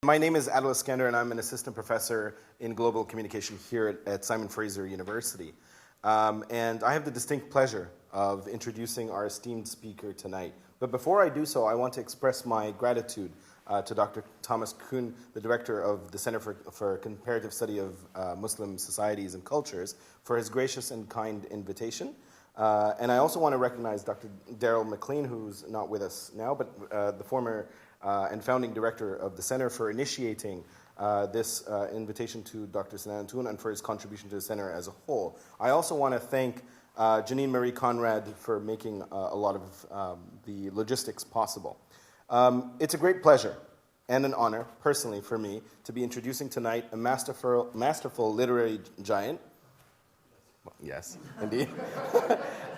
My name is Adil Iskender, and I'm an assistant professor in global communication here at Simon Fraser University. And I have the distinct pleasure of introducing our esteemed speaker tonight. But before I do so, I want to express my gratitude to Dr. Thomas Kuhn, the director of the Center for Comparative Study of Muslim Societies and Cultures, for his gracious and kind invitation. And I also want to recognize Dr. Daryl McLean, who's not with us now, but the former and founding director of the Center, for initiating this invitation to Dr. Sinan Antoon and for his contribution to the Center as a whole. I also want to thank Janine Marie Conrad for making a lot of the logistics possible. It's a great pleasure and an honor, personally, for me to be introducing tonight a masterful literary giant. Yes, indeed.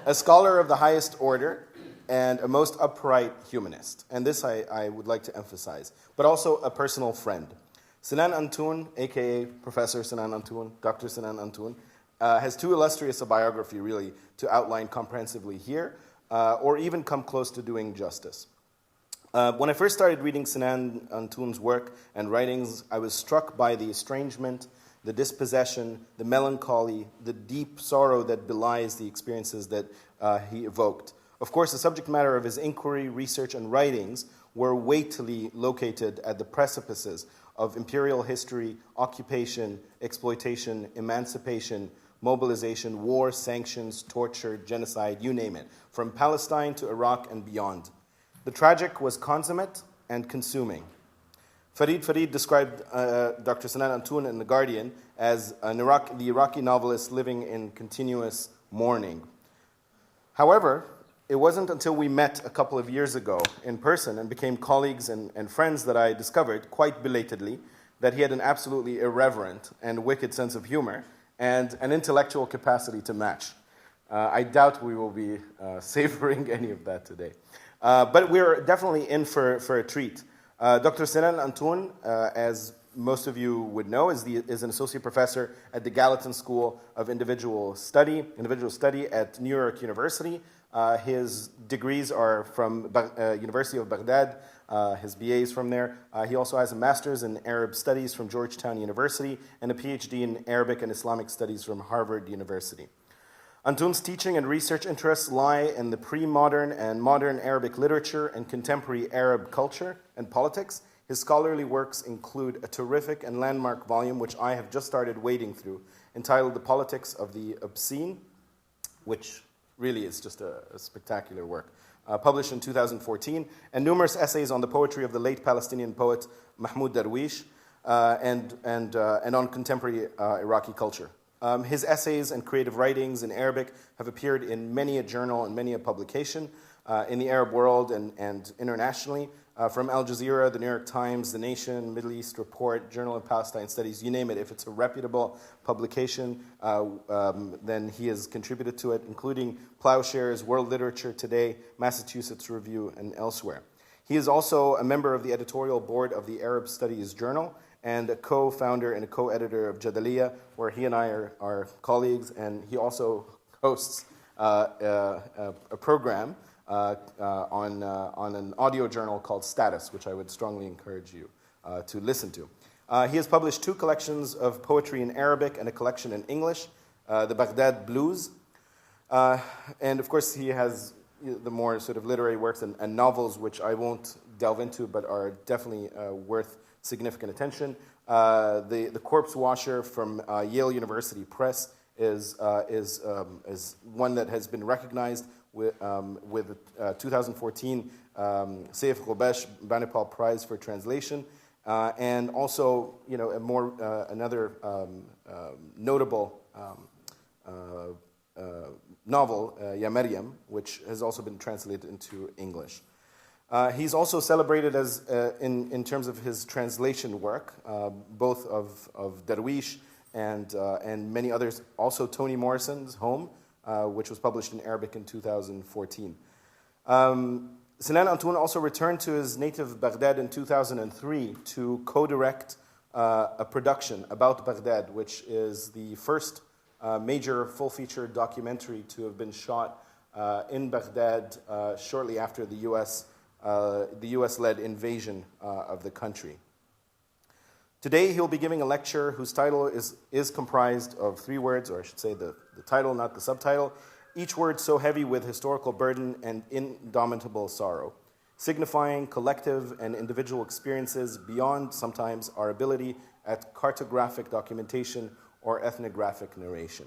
A scholar of the highest order and a most upright humanist. And this I would like to emphasize, but also a personal friend. Sinan Antoon, a.k.a. Professor Sinan Antoon, Dr. Sinan Antoon, has too illustrious a biography, really, to outline comprehensively here, or even come close to doing justice. When I first started reading Sinan Antoon's work and writings, I was struck by the estrangement, the dispossession, the melancholy, the deep sorrow that belies the experiences that he evoked. Of course, the subject matter of his inquiry, research, and writings were weightily located at the precipices of imperial history, occupation, exploitation, emancipation, mobilization, war, sanctions, torture, genocide, you name it, from Palestine to Iraq and beyond. The tragic was consummate and consuming. Farid described Dr. Sinan Antoon in The Guardian as the Iraqi novelist living in continuous mourning. However, it wasn't until we met a couple of years ago in person and became colleagues and friends that I discovered, quite belatedly, that he had an absolutely irreverent and wicked sense of humor and an intellectual capacity to match. I doubt we will be savoring any of that today. But we're definitely in for a treat. Dr. Sinan Antoon, as most of you would know, is an associate professor at the Gallatin School of Individual Study at New York University. His degrees are from University of Baghdad. His BA is from there. He also has a master's in Arab Studies from Georgetown University and a PhD in Arabic and Islamic Studies from Harvard University. Antoon's teaching and research interests lie in the pre-modern and modern Arabic literature and contemporary Arab culture and politics. His scholarly works include a terrific and landmark volume, which I have just started wading through, entitled The Politics of the Obscene, which really is just a spectacular work, published in 2014, and numerous essays on the poetry of the late Palestinian poet Mahmoud Darwish and on contemporary Iraqi culture. His essays and creative writings in Arabic have appeared in many a journal and many a publication in the Arab world and internationally, from Al Jazeera, the New York Times, The Nation, Middle East Report, Journal of Palestine Studies, you name it. If it's a reputable publication, then he has contributed to it, including Plowshares, World Literature Today, Massachusetts Review, and elsewhere. He is also a member of the editorial board of the Arab Studies Journal and a co-founder and a co-editor of Jadaliya, where he and I are colleagues, and he also hosts a program on an audio journal called Status, which I would strongly encourage you to listen to. He has published 2 collections of poetry in Arabic and a collection in English, the Baghdad Blues. And of course, he has the more sort of literary works and novels, which I won't delve into, but are definitely worth significant attention. The Corpse Washer from Yale University Press is one that has been recognized with 2014 Saif Ghobash Banipal Prize for translation, and also another notable novel, Ya Maryam, which has also been translated into English. He's also celebrated as in terms of his translation work, both of Darwish and many others. Also, Toni Morrison's Home, which was published in Arabic in 2014. Sinan Antoon also returned to his native Baghdad in 2003 to co-direct a production about Baghdad, which is the first major full-feature documentary to have been shot in Baghdad shortly after the U.S. led invasion of the country. Today, he'll be giving a lecture whose title is comprised of 3 words, or I should say the title, not the subtitle, each word so heavy with historical burden and indomitable sorrow, signifying collective and individual experiences beyond sometimes our ability at cartographic documentation or ethnographic narration.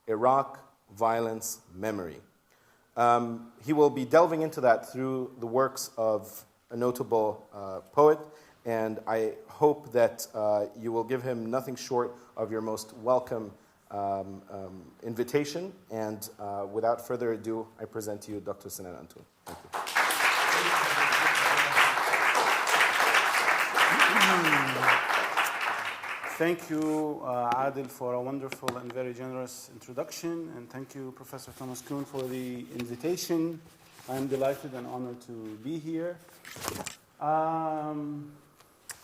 Iraq, violence, memory. He will be delving into that through the works of a notable poet, and I hope that you will give him nothing short of your most welcome invitation. And without further ado, I present to you Dr. Sinan Antoon. Thank you. Thank you, Adil, for a wonderful and very generous introduction. And thank you, Professor Thomas Kuhn, for the invitation. I'm delighted and honored to be here.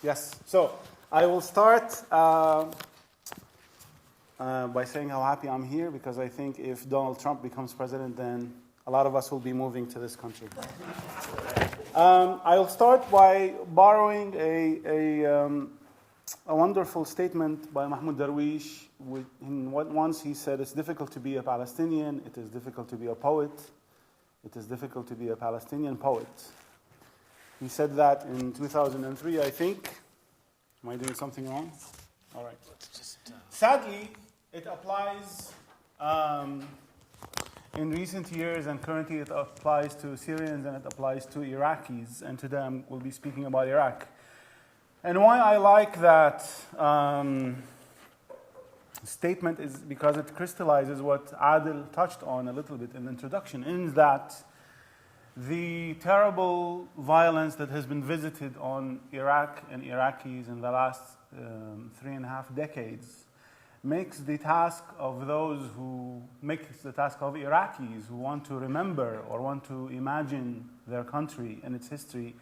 Yes, so I will start by saying how happy I'm here, because I think if Donald Trump becomes president, then a lot of us will be moving to this country. I'll start by borrowing a wonderful statement by Mahmoud Darwish. Once he said, "It's difficult to be a Palestinian, it is difficult to be a poet, it is difficult to be a Palestinian poet." He said that in 2003, I think. Am I doing something wrong? All right. Sadly, it applies in recent years, and currently it applies to Syrians and it applies to Iraqis. And today we'll be speaking about Iraq. And why I like that statement is because it crystallizes what Adil touched on a little bit in the introduction, in that the terrible violence that has been visited on Iraq and Iraqis in the last 3.5 decades makes the task of Iraqis who want to remember or want to imagine their country and its history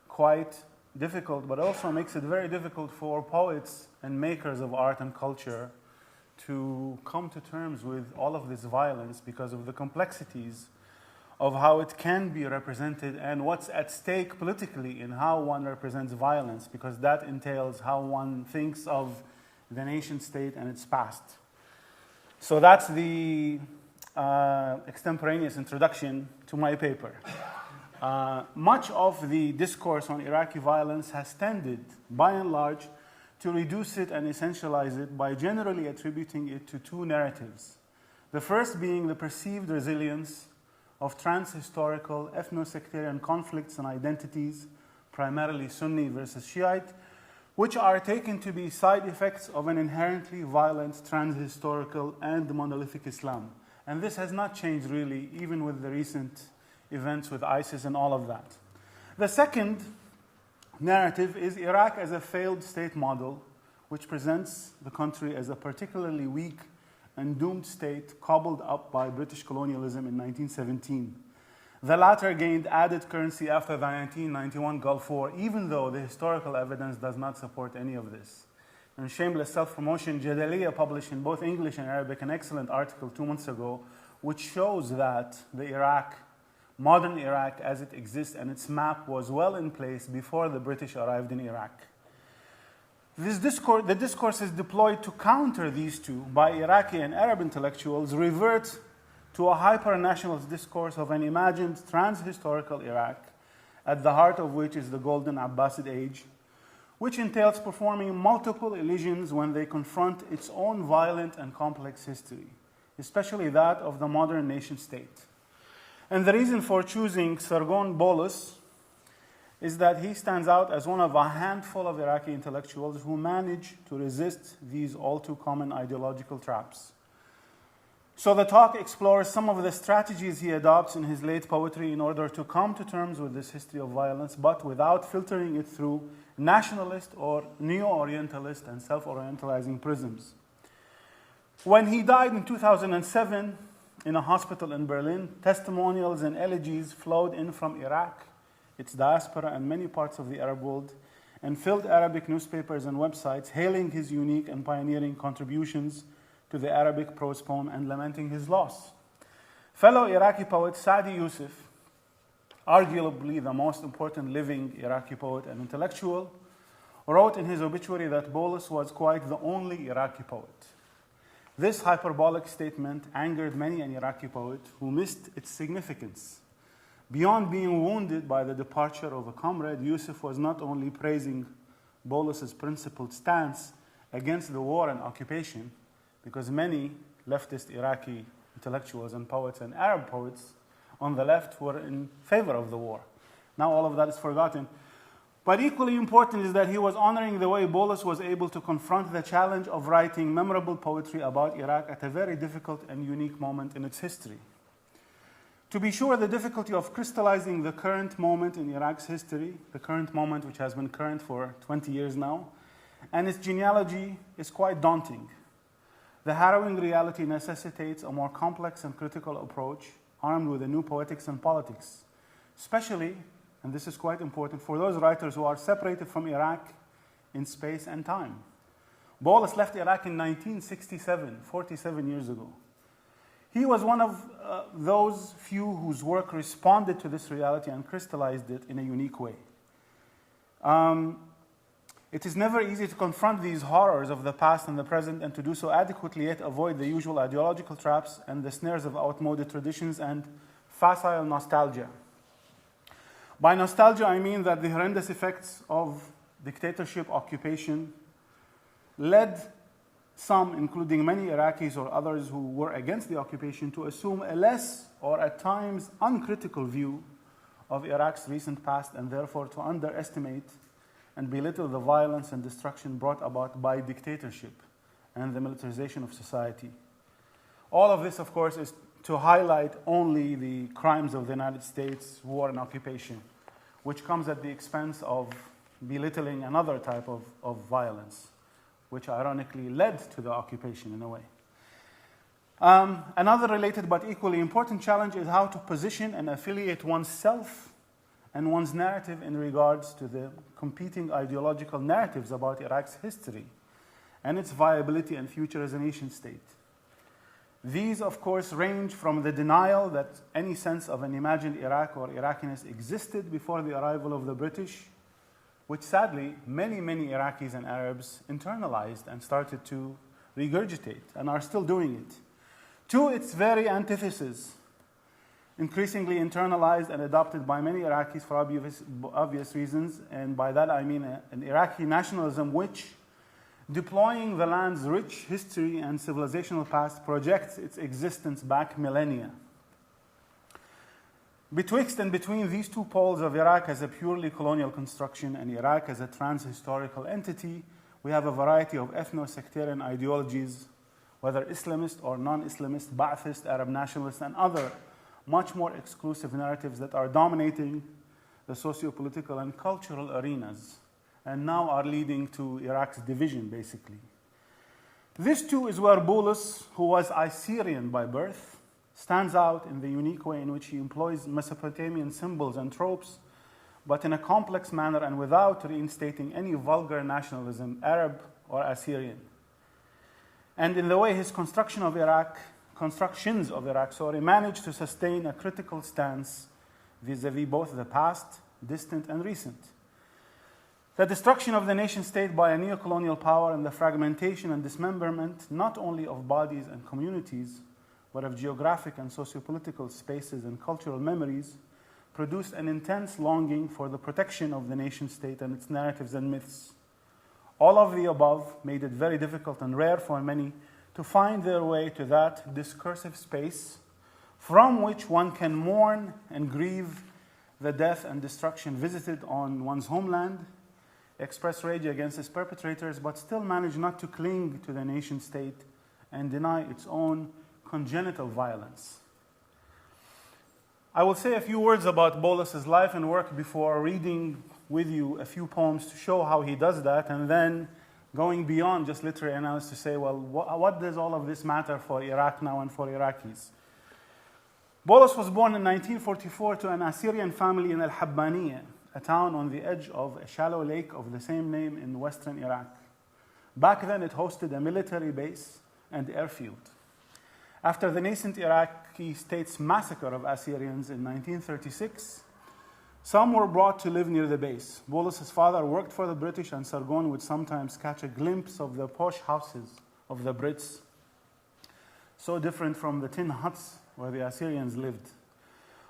quite difficult, but also makes it very difficult for poets and makers of art and culture to come to terms with all of this violence because of the complexities of how it can be represented and what's at stake politically in how one represents violence, because that entails how one thinks of the nation state and its past. So that's the extemporaneous introduction to my paper. Much of the discourse on Iraqi violence has tended, by and large, to reduce it and essentialize it by generally attributing it to 2 narratives. The first being the perceived resilience of trans-historical ethno-sectarian conflicts and identities, primarily Sunni versus Shiite, which are taken to be side effects of an inherently violent trans-historical and monolithic Islam. And this has not changed really, even with the recent events with ISIS and all of that. The second narrative is Iraq as a failed state model, which presents the country as a particularly weak and doomed state cobbled up by British colonialism in 1917. The latter gained added currency after the 1991 Gulf War, even though the historical evidence does not support any of this. In shameless self-promotion, Jadaliyya published in both English and Arabic an excellent article 2 months ago, which shows that the modern Iraq as it exists and its map was well in place before the British arrived in Iraq. The discourses deployed to counter these two by Iraqi and Arab intellectuals revert to a hyper-nationalist discourse of an imagined trans-historical Iraq, at the heart of which is the golden Abbasid age, which entails performing multiple elisions when they confront its own violent and complex history, especially that of the modern nation-state. And the reason for choosing Sargon Boulus is that he stands out as one of a handful of Iraqi intellectuals who manage to resist these all-too-common ideological traps. So the talk explores some of the strategies he adopts in his late poetry in order to come to terms with this history of violence, but without filtering it through nationalist or neo-Orientalist and self-orientalizing prisms. When he died in 2007 in a hospital in Berlin, testimonials and elegies flowed in from Iraq, its diaspora, and many parts of the Arab world, and filled Arabic newspapers and websites, hailing his unique and pioneering contributions to the Arabic prose poem and lamenting his loss. Fellow Iraqi poet Saadi Yusuf, arguably the most important living Iraqi poet and intellectual, wrote in his obituary that Boulus was quite the only Iraqi poet. This hyperbolic statement angered many an Iraqi poet who missed its significance. Beyond being wounded by the departure of a comrade, Yusuf was not only praising Boulus's principled stance against the war and occupation, because many leftist Iraqi intellectuals and poets and Arab poets on the left were in favor of the war. Now all of that is forgotten. But equally important is that he was honoring the way Boulus was able to confront the challenge of writing memorable poetry about Iraq at a very difficult and unique moment in its history. To be sure, the difficulty of crystallizing the current moment in Iraq's history, the current moment which has been current for 20 years now, and its genealogy is quite daunting. The harrowing reality necessitates a more complex and critical approach, armed with a new poetics and politics, especially, and this is quite important, for those writers who are separated from Iraq in space and time. Boulus left Iraq in 1967, 47 years ago. He was one of those few whose work responded to this reality and crystallized it in a unique way. It is never easy to confront these horrors of the past and the present and to do so adequately yet avoid the usual ideological traps and the snares of outmoded traditions and facile nostalgia. By nostalgia, I mean that the horrendous effects of dictatorship, occupation, led some, including many Iraqis or others who were against the occupation, to assume a less or at times uncritical view of Iraq's recent past and therefore to underestimate and belittle the violence and destruction brought about by dictatorship and the militarization of society. All of this, of course, is to highlight only the crimes of the United States, war and occupation, which comes at the expense of belittling another type of violence, which ironically led to the occupation in a way. Another related but equally important challenge is how to position and affiliate oneself and one's narrative in regards to the competing ideological narratives about Iraq's history and its viability and future as a nation state. These, of course, range from the denial that any sense of an imagined Iraq or Iraqiness existed before the arrival of the British, which sadly many Iraqis and Arabs internalized and started to regurgitate and are still doing it, to its very antithesis, increasingly internalized and adopted by many Iraqis for obvious reasons, and by that I mean an Iraqi nationalism which, deploying the land's rich history and civilizational past, projects its existence back millennia. Betwixt and between these two poles of Iraq as a purely colonial construction and Iraq as a trans-historical entity, we have a variety of ethno-sectarian ideologies, whether Islamist or non-Islamist, Ba'athist, Arab nationalist, and other much more exclusive narratives that are dominating the socio-political and cultural arenas and now are leading to Iraq's division, basically. This too is where Boulus, who was Assyrian by birth, stands out in the unique way in which he employs Mesopotamian symbols and tropes, but in a complex manner and without reinstating any vulgar nationalism, Arab or Assyrian. And in the way his constructions of Iraq, managed to sustain a critical stance vis-a-vis both the past, distant, and recent. The destruction of the nation state by a neo-colonial power and the fragmentation and dismemberment not only of bodies and communities, but of geographic and socio-political spaces and cultural memories, produced an intense longing for the protection of the nation state and its narratives and myths. All of the above made it very difficult and rare for many to find their way to that discursive space from which one can mourn and grieve the death and destruction visited on one's homeland, express rage against its perpetrators, but still manage not to cling to the nation state and deny its own congenital violence. I will say a few words about Boulus's life and work before reading with you a few poems to show how he does that, and then going beyond just literary analysis to say, well, what does all of this matter for Iraq now and for Iraqis? Boulus was born in 1944 to an Assyrian family in al-Habbaniyah, a town on the edge of a shallow lake of the same name in western Iraq. Back then, it hosted a military base and airfield. After the nascent Iraqi state's massacre of Assyrians in 1936, Some were brought to live near the base. Boulus's father worked for the British, and Sargon would sometimes catch a glimpse of the posh houses of the Brits, so different from the tin huts where the Assyrians lived.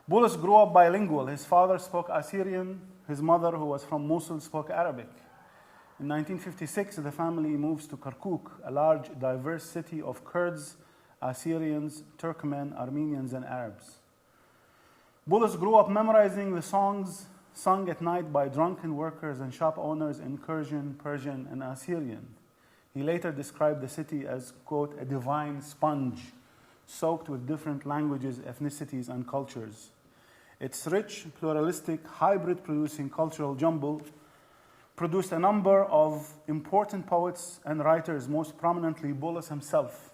Boulus grew up bilingual. His father spoke Assyrian. His mother, who was from Mosul, spoke Arabic. In 1956, the family moves to Kirkuk, a large, diverse city of Kurds, Assyrians, Turkmen, Armenians, and Arabs. Boulus grew up memorizing the songs sung at night by drunken workers and shop owners in Persian, and Assyrian. He later described the city as, quote, a divine sponge, soaked with different languages, ethnicities, and cultures. Its rich, pluralistic, hybrid-producing cultural jumble produced a number of important poets and writers, most prominently Boulus himself.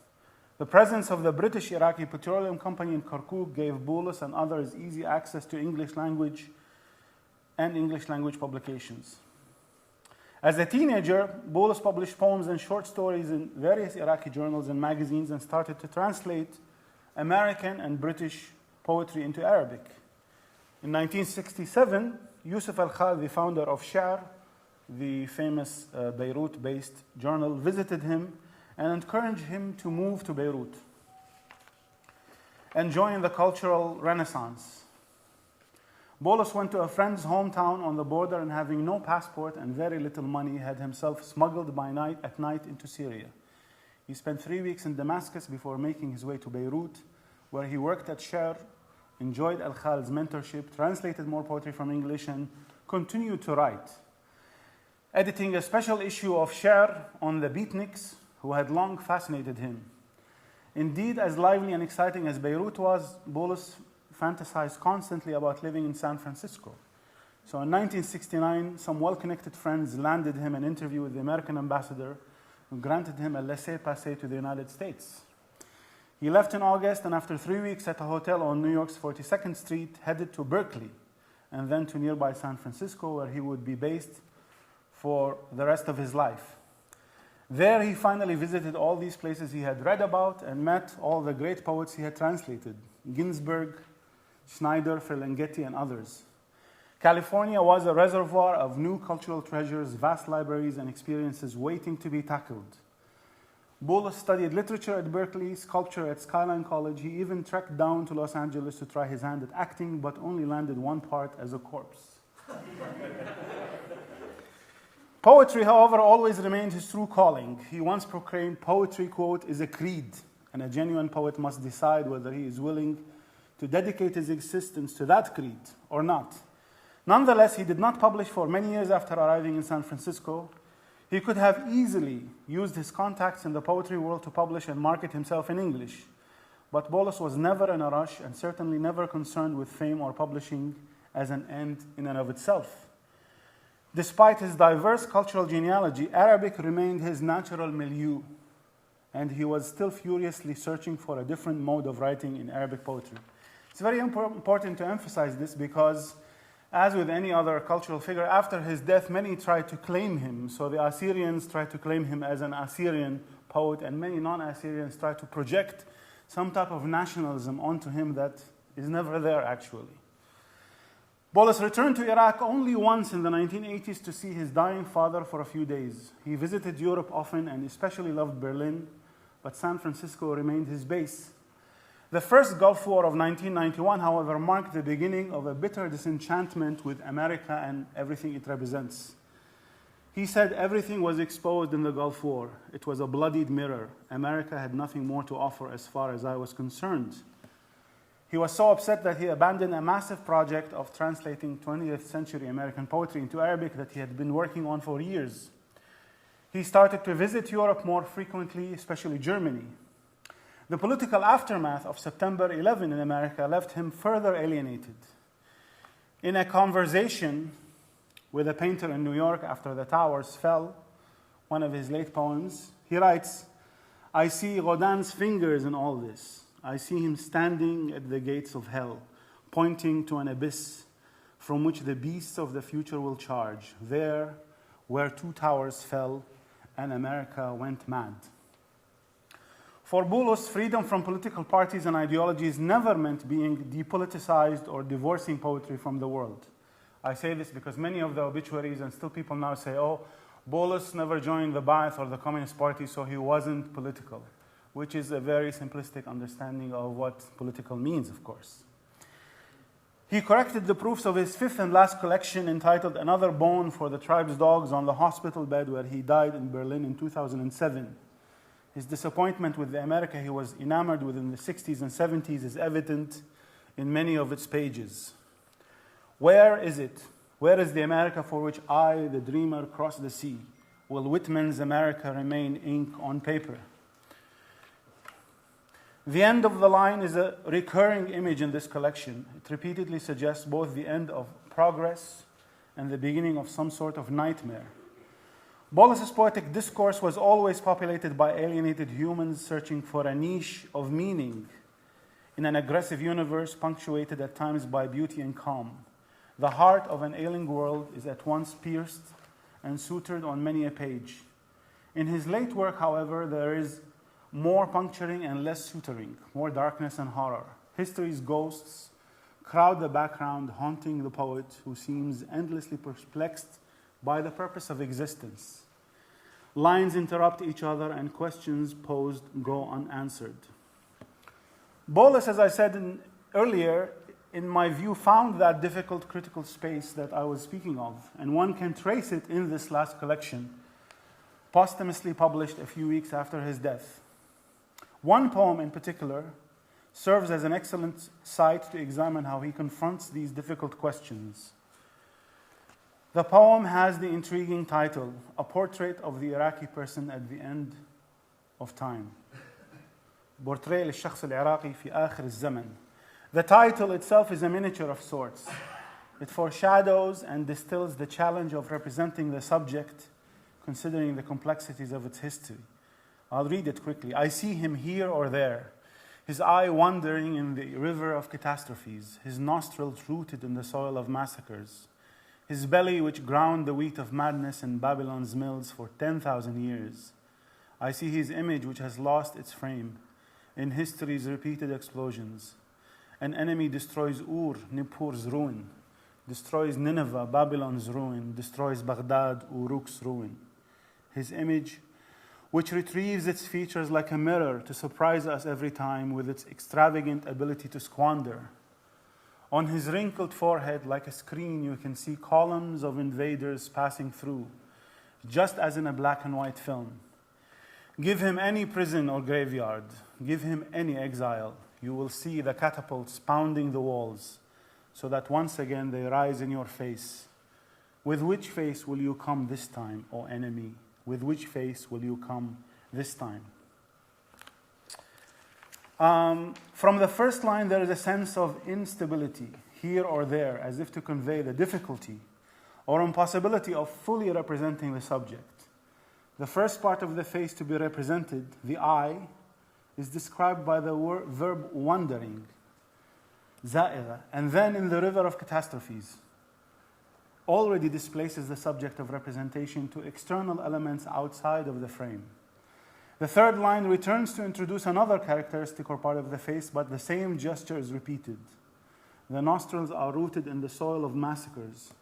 The presence of the British Iraqi Petroleum Company in Kirkuk gave Boulus and others easy access to English language and English language publications. As a teenager, Boulus published poems and short stories in various Iraqi journals and magazines and started to translate American and British poetry into Arabic. In 1967, Yusuf al-Khal, the founder of Sha'r, the famous Beirut-based journal, visited him and encouraged him to move to Beirut and join the cultural renaissance. Boulus went to a friend's hometown on the border and, having no passport and very little money, had himself smuggled at night into Syria. He spent 3 weeks in Damascus before making his way to Beirut, where he worked at Sha'r, enjoyed al-Khal's mentorship, translated more poetry from English, and continued to write, editing a special issue of Sha'r on the beatniks, who had long fascinated him. Indeed, as lively and exciting as Beirut was, Boulus fantasized constantly about living in San Francisco. So in 1969, some well-connected friends landed him an interview with the American ambassador, who granted him a laissez-passer to the United States. He left in August, and after 3 weeks at a hotel on New York's 42nd Street, headed to Berkeley, and then to nearby San Francisco, where he would be based for the rest of his life. There he finally visited all these places he had read about and met all the great poets he had translated: Ginsberg, Schneider, Ferlinghetti, and others. California was a reservoir of new cultural treasures, vast libraries, and experiences waiting to be tackled. Boulus studied literature at Berkeley, sculpture at Skyline College. He even trekked down to Los Angeles to try his hand at acting, but only landed one part as a corpse. Poetry, however, always remained his true calling. He once proclaimed poetry, quote, is a creed, and a genuine poet must decide whether he is willing to dedicate his existence to that creed or not. Nonetheless, he did not publish for many years after arriving in San Francisco. He could have easily used his contacts in the poetry world to publish and market himself in English. But Boulus was never in a rush and certainly never concerned with fame or publishing as an end in and of itself. Despite his diverse cultural genealogy, Arabic remained his natural milieu, and he was still furiously searching for a different mode of writing in Arabic poetry. It's very important to emphasize this because, as with any other cultural figure, after his death, many tried to claim him. So the Assyrians tried to claim him as an Assyrian poet, and many non-Assyrians tried to project some type of nationalism onto him that is never there, actually. Boulus returned to Iraq only once in the 1980s to see his dying father for a few days. He visited Europe often and especially loved Berlin, but San Francisco remained his base. The first Gulf War of 1991, however, marked the beginning of a bitter disenchantment with America and everything it represents. He said everything was exposed in the Gulf War. It was a bloodied mirror. America had nothing more to offer as far as I was concerned. He was so upset that he abandoned a massive project of translating 20th century American poetry into Arabic that he had been working on for years. He started to visit Europe more frequently, especially Germany. The political aftermath of September 11 in America left him further alienated. In a conversation with a painter in New York after the towers fell, one of his late poems, he writes, I see Rodin's fingers in all this. I see him standing at the gates of hell, pointing to an abyss from which the beasts of the future will charge, there where 2 towers fell and America went mad. For Boulus, freedom from political parties and ideologies never meant being depoliticized or divorcing poetry from the world. I say this because many of the obituaries, and still people now say, oh, Boulus never joined the Ba'ath or the Communist Party, so he wasn't political, which is a very simplistic understanding of what political means, of course. He corrected the proofs of his fifth and last collection entitled Another Bone for the Tribe's Dogs on the hospital bed where he died in Berlin in 2007. His disappointment with the America he was enamored with in the 60s and 70s is evident in many of its pages. Where is it? Where is the America for which I, the dreamer, crossed the sea? Will Whitman's America remain ink on paper? The end of the line is a recurring image in this collection. It repeatedly suggests both the end of progress and the beginning of some sort of nightmare. Bolus's poetic discourse was always populated by alienated humans searching for a niche of meaning in an aggressive universe punctuated at times by beauty and calm. The heart of an ailing world is at once pierced and sutured on many a page. In his late work, however, there is more puncturing and less suturing, more darkness and horror. History's ghosts crowd the background, haunting the poet who seems endlessly perplexed by the purpose of existence. Lines interrupt each other and questions posed go unanswered. Boulus, as I said earlier, in my view, found that difficult critical space that I was speaking of, and one can trace it in this last collection, posthumously published a few weeks after his death. One poem in particular serves as an excellent site to examine how he confronts these difficult questions. The poem has the intriguing title, A Portrait of the Iraqi Person at the End of Time. Portrait للشخص العراقي في آخر الزمن. The title itself is a miniature of sorts. It foreshadows and distills the challenge of representing the subject, considering the complexities of its history. I'll read it quickly. I see him here or there, his eye wandering in the river of catastrophes, his nostrils rooted in the soil of massacres, his belly which ground the wheat of madness in Babylon's mills for 10,000 years. I see his image which has lost its frame in history's repeated explosions. An enemy destroys Ur, Nippur's ruin, destroys Nineveh, Babylon's ruin, destroys Baghdad, Uruk's ruin. His image, which retrieves its features like a mirror to surprise us every time with its extravagant ability to squander. On his wrinkled forehead, like a screen, you can see columns of invaders passing through, just as in a black and white film. Give him any prison or graveyard, give him any exile, you will see the catapults pounding the walls, so that once again they rise in your face. With which face will you come this time, O enemy? With which face will you come this time? From the first line, there is a sense of instability, here or there, as if to convey the difficulty or impossibility of fully representing the subject. The first part of the face to be represented, the eye, is described by the verb wandering, za'ira, and then in the river of catastrophes, already displaces the subject of representation to external elements outside of the frame. The third line returns to introduce another characteristic or part of the face, but the same gesture is repeated. The nostrils are rooted in the soil of massacres.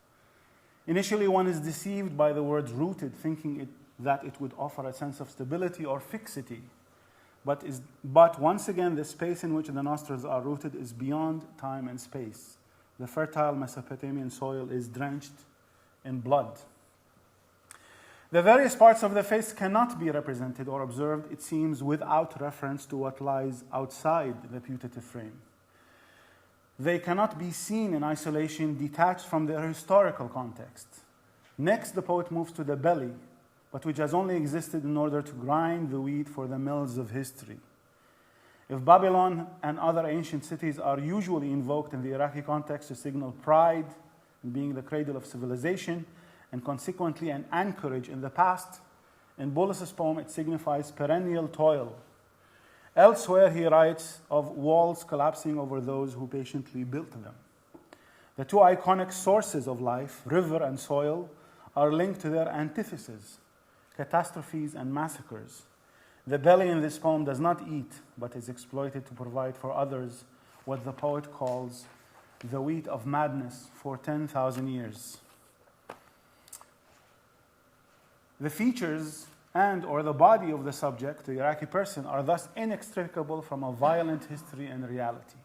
Initially, one is deceived by the word rooted, thinking that it would offer a sense of stability or fixity. But once again, the space in which the nostrils are rooted is beyond time and space. The fertile Mesopotamian soil is drenched in blood. The various parts of the face cannot be represented or observed, it seems, without reference to what lies outside the putative frame. They cannot be seen in isolation, detached from their historical context. Next, the poet moves to the belly, but which has only existed in order to grind the wheat for the mills of history. If Babylon and other ancient cities are usually invoked in the Iraqi context to signal pride in being the cradle of civilization and consequently an anchorage in the past, in Boulus's poem it signifies perennial toil. Elsewhere he writes of walls collapsing over those who patiently built them. The two iconic sources of life, river and soil, are linked to their antitheses, catastrophes and massacres. The belly in this poem does not eat, but is exploited to provide for others what the poet calls the wheat of madness for 10,000 years. The features and or the body of the subject, the Iraqi person, are thus inextricable from a violent history and reality,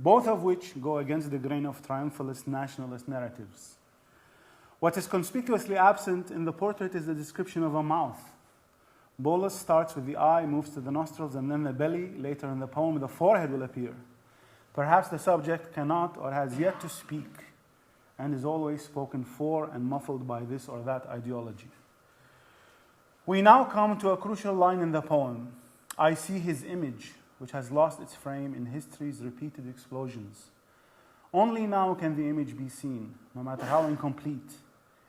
both of which go against the grain of triumphalist nationalist narratives. What is conspicuously absent in the portrait is the description of a mouth. Boulus starts with the eye, moves to the nostrils, and then the belly. Later in the poem, the forehead will appear. Perhaps the subject cannot or has yet to speak, and is always spoken for and muffled by this or that ideology. We now come to a crucial line in the poem. I see his image, which has lost its frame in history's repeated explosions. Only now can the image be seen, no matter how incomplete.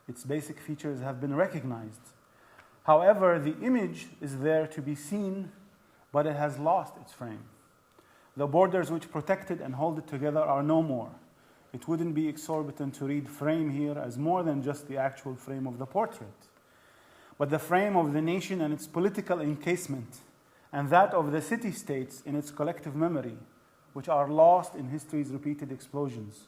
Its basic features have been recognized. However, the image is there to be seen, but it has lost its frame. The borders which protect it and hold it together are no more. It wouldn't be exorbitant to read frame here as more than just the actual frame of the portrait, but the frame of the nation and its political encasement, and that of the city-states in its collective memory, which are lost in history's repeated explosions.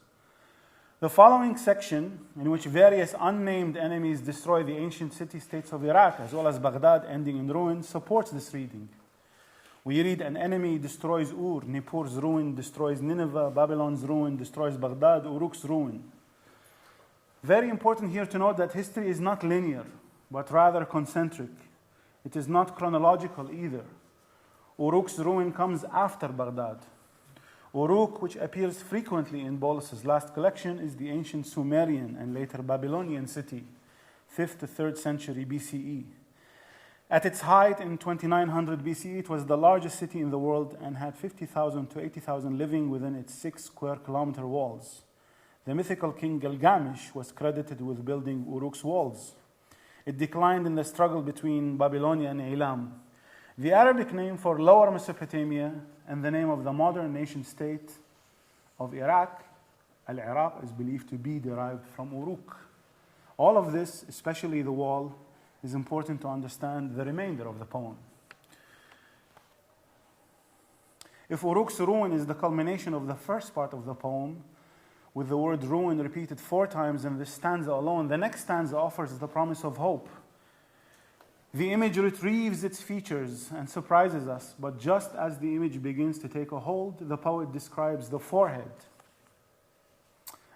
The following section, in which various unnamed enemies destroy the ancient city-states of Iraq, as well as Baghdad ending in ruin, supports this reading. We read, an enemy destroys Ur, Nippur's ruin destroys Nineveh, Babylon's ruin destroys Baghdad, Uruk's ruin. Very important here to note that history is not linear, but rather concentric. It is not chronological either. Uruk's ruin comes after Baghdad. Uruk, which appears frequently in Bolus's last collection, is the ancient Sumerian and later Babylonian city, 5th to 3rd century BCE. At its height in 2900 BCE, it was the largest city in the world and had 50,000 to 80,000 living within its 6 square kilometer walls. The mythical king Gilgamesh was credited with building Uruk's walls. It declined in the struggle between Babylonia and Elam. The Arabic name for Lower Mesopotamia and the name of the modern nation-state of Iraq, al-Iraq, is believed to be derived from Uruk. All of this, especially the wall, is important to understand the remainder of the poem. If Uruk's ruin is the culmination of the first part of the poem, with the word ruin repeated 4 times in this stanza alone, the next stanza offers the promise of hope. The image retrieves its features and surprises us, but just as the image begins to take a hold, the poet describes the forehead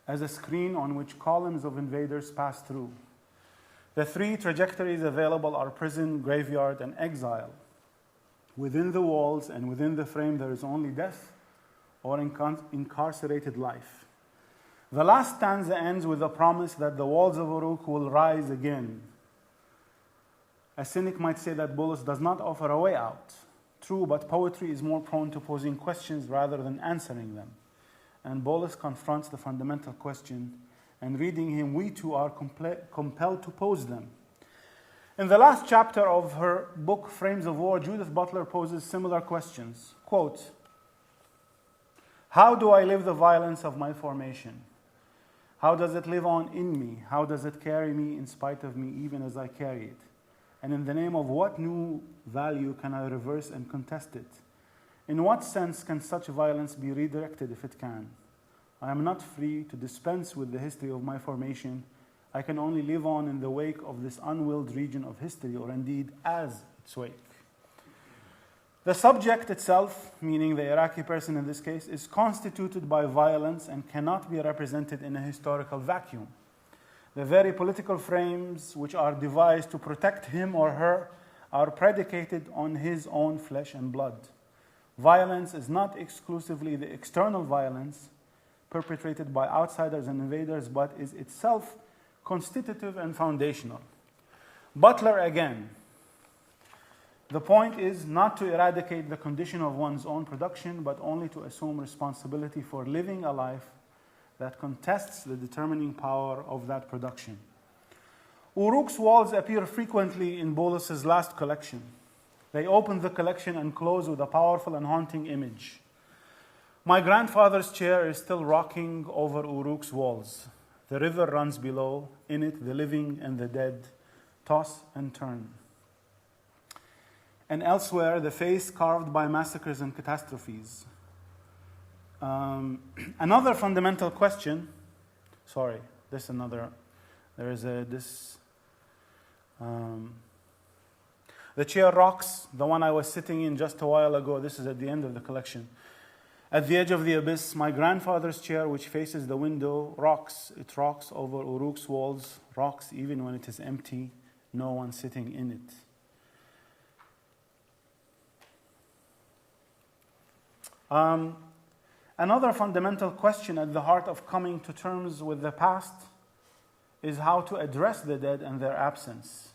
as a screen on which columns of invaders pass through. The 3 trajectories available are prison, graveyard, and exile. Within the walls and within the frame, there is only death or incarcerated life. The last stanza ends with the promise that the walls of Uruk will rise again. A cynic might say that Boulus does not offer a way out. True, but poetry is more prone to posing questions rather than answering them. And Boulus confronts the fundamental question, and reading him, we too are compelled to pose them. In the last chapter of her book, Frames of War, Judith Butler poses similar questions. Quote, how do I live the violence of my formation? How does it live on in me? How does it carry me in spite of me, even as I carry it? And in the name of what new value can I reverse and contest it? In what sense can such violence be redirected if it can? I am not free to dispense with the history of my formation. I can only live on in the wake of this unwilled region of history, or indeed as its wake. The subject itself, meaning the Iraqi person in this case, is constituted by violence and cannot be represented in a historical vacuum. The very political frames which are devised to protect him or her are predicated on his own flesh and blood. Violence is not exclusively the external violence perpetrated by outsiders and invaders, but is itself constitutive and foundational. Butler again. The point is not to eradicate the condition of one's own production, but only to assume responsibility for living a life that contests the determining power of that production. Uruk's walls appear frequently in Boulus's last collection. They open the collection and close with a powerful and haunting image. My grandfather's chair is still rocking over Uruk's walls. The river runs below. In it, the living and the dead toss and turn. And elsewhere, the face carved by massacres and catastrophes. Another fundamental question, sorry, this another, there is this, the chair rocks, the one I was sitting in just a while ago, this is at the end of the collection. At the edge of the abyss, my grandfather's chair, which faces the window, rocks. It rocks over Uruk's walls, rocks even when it is empty, no one sitting in it. Another fundamental question at the heart of coming to terms with the past is how to address the dead and their absence.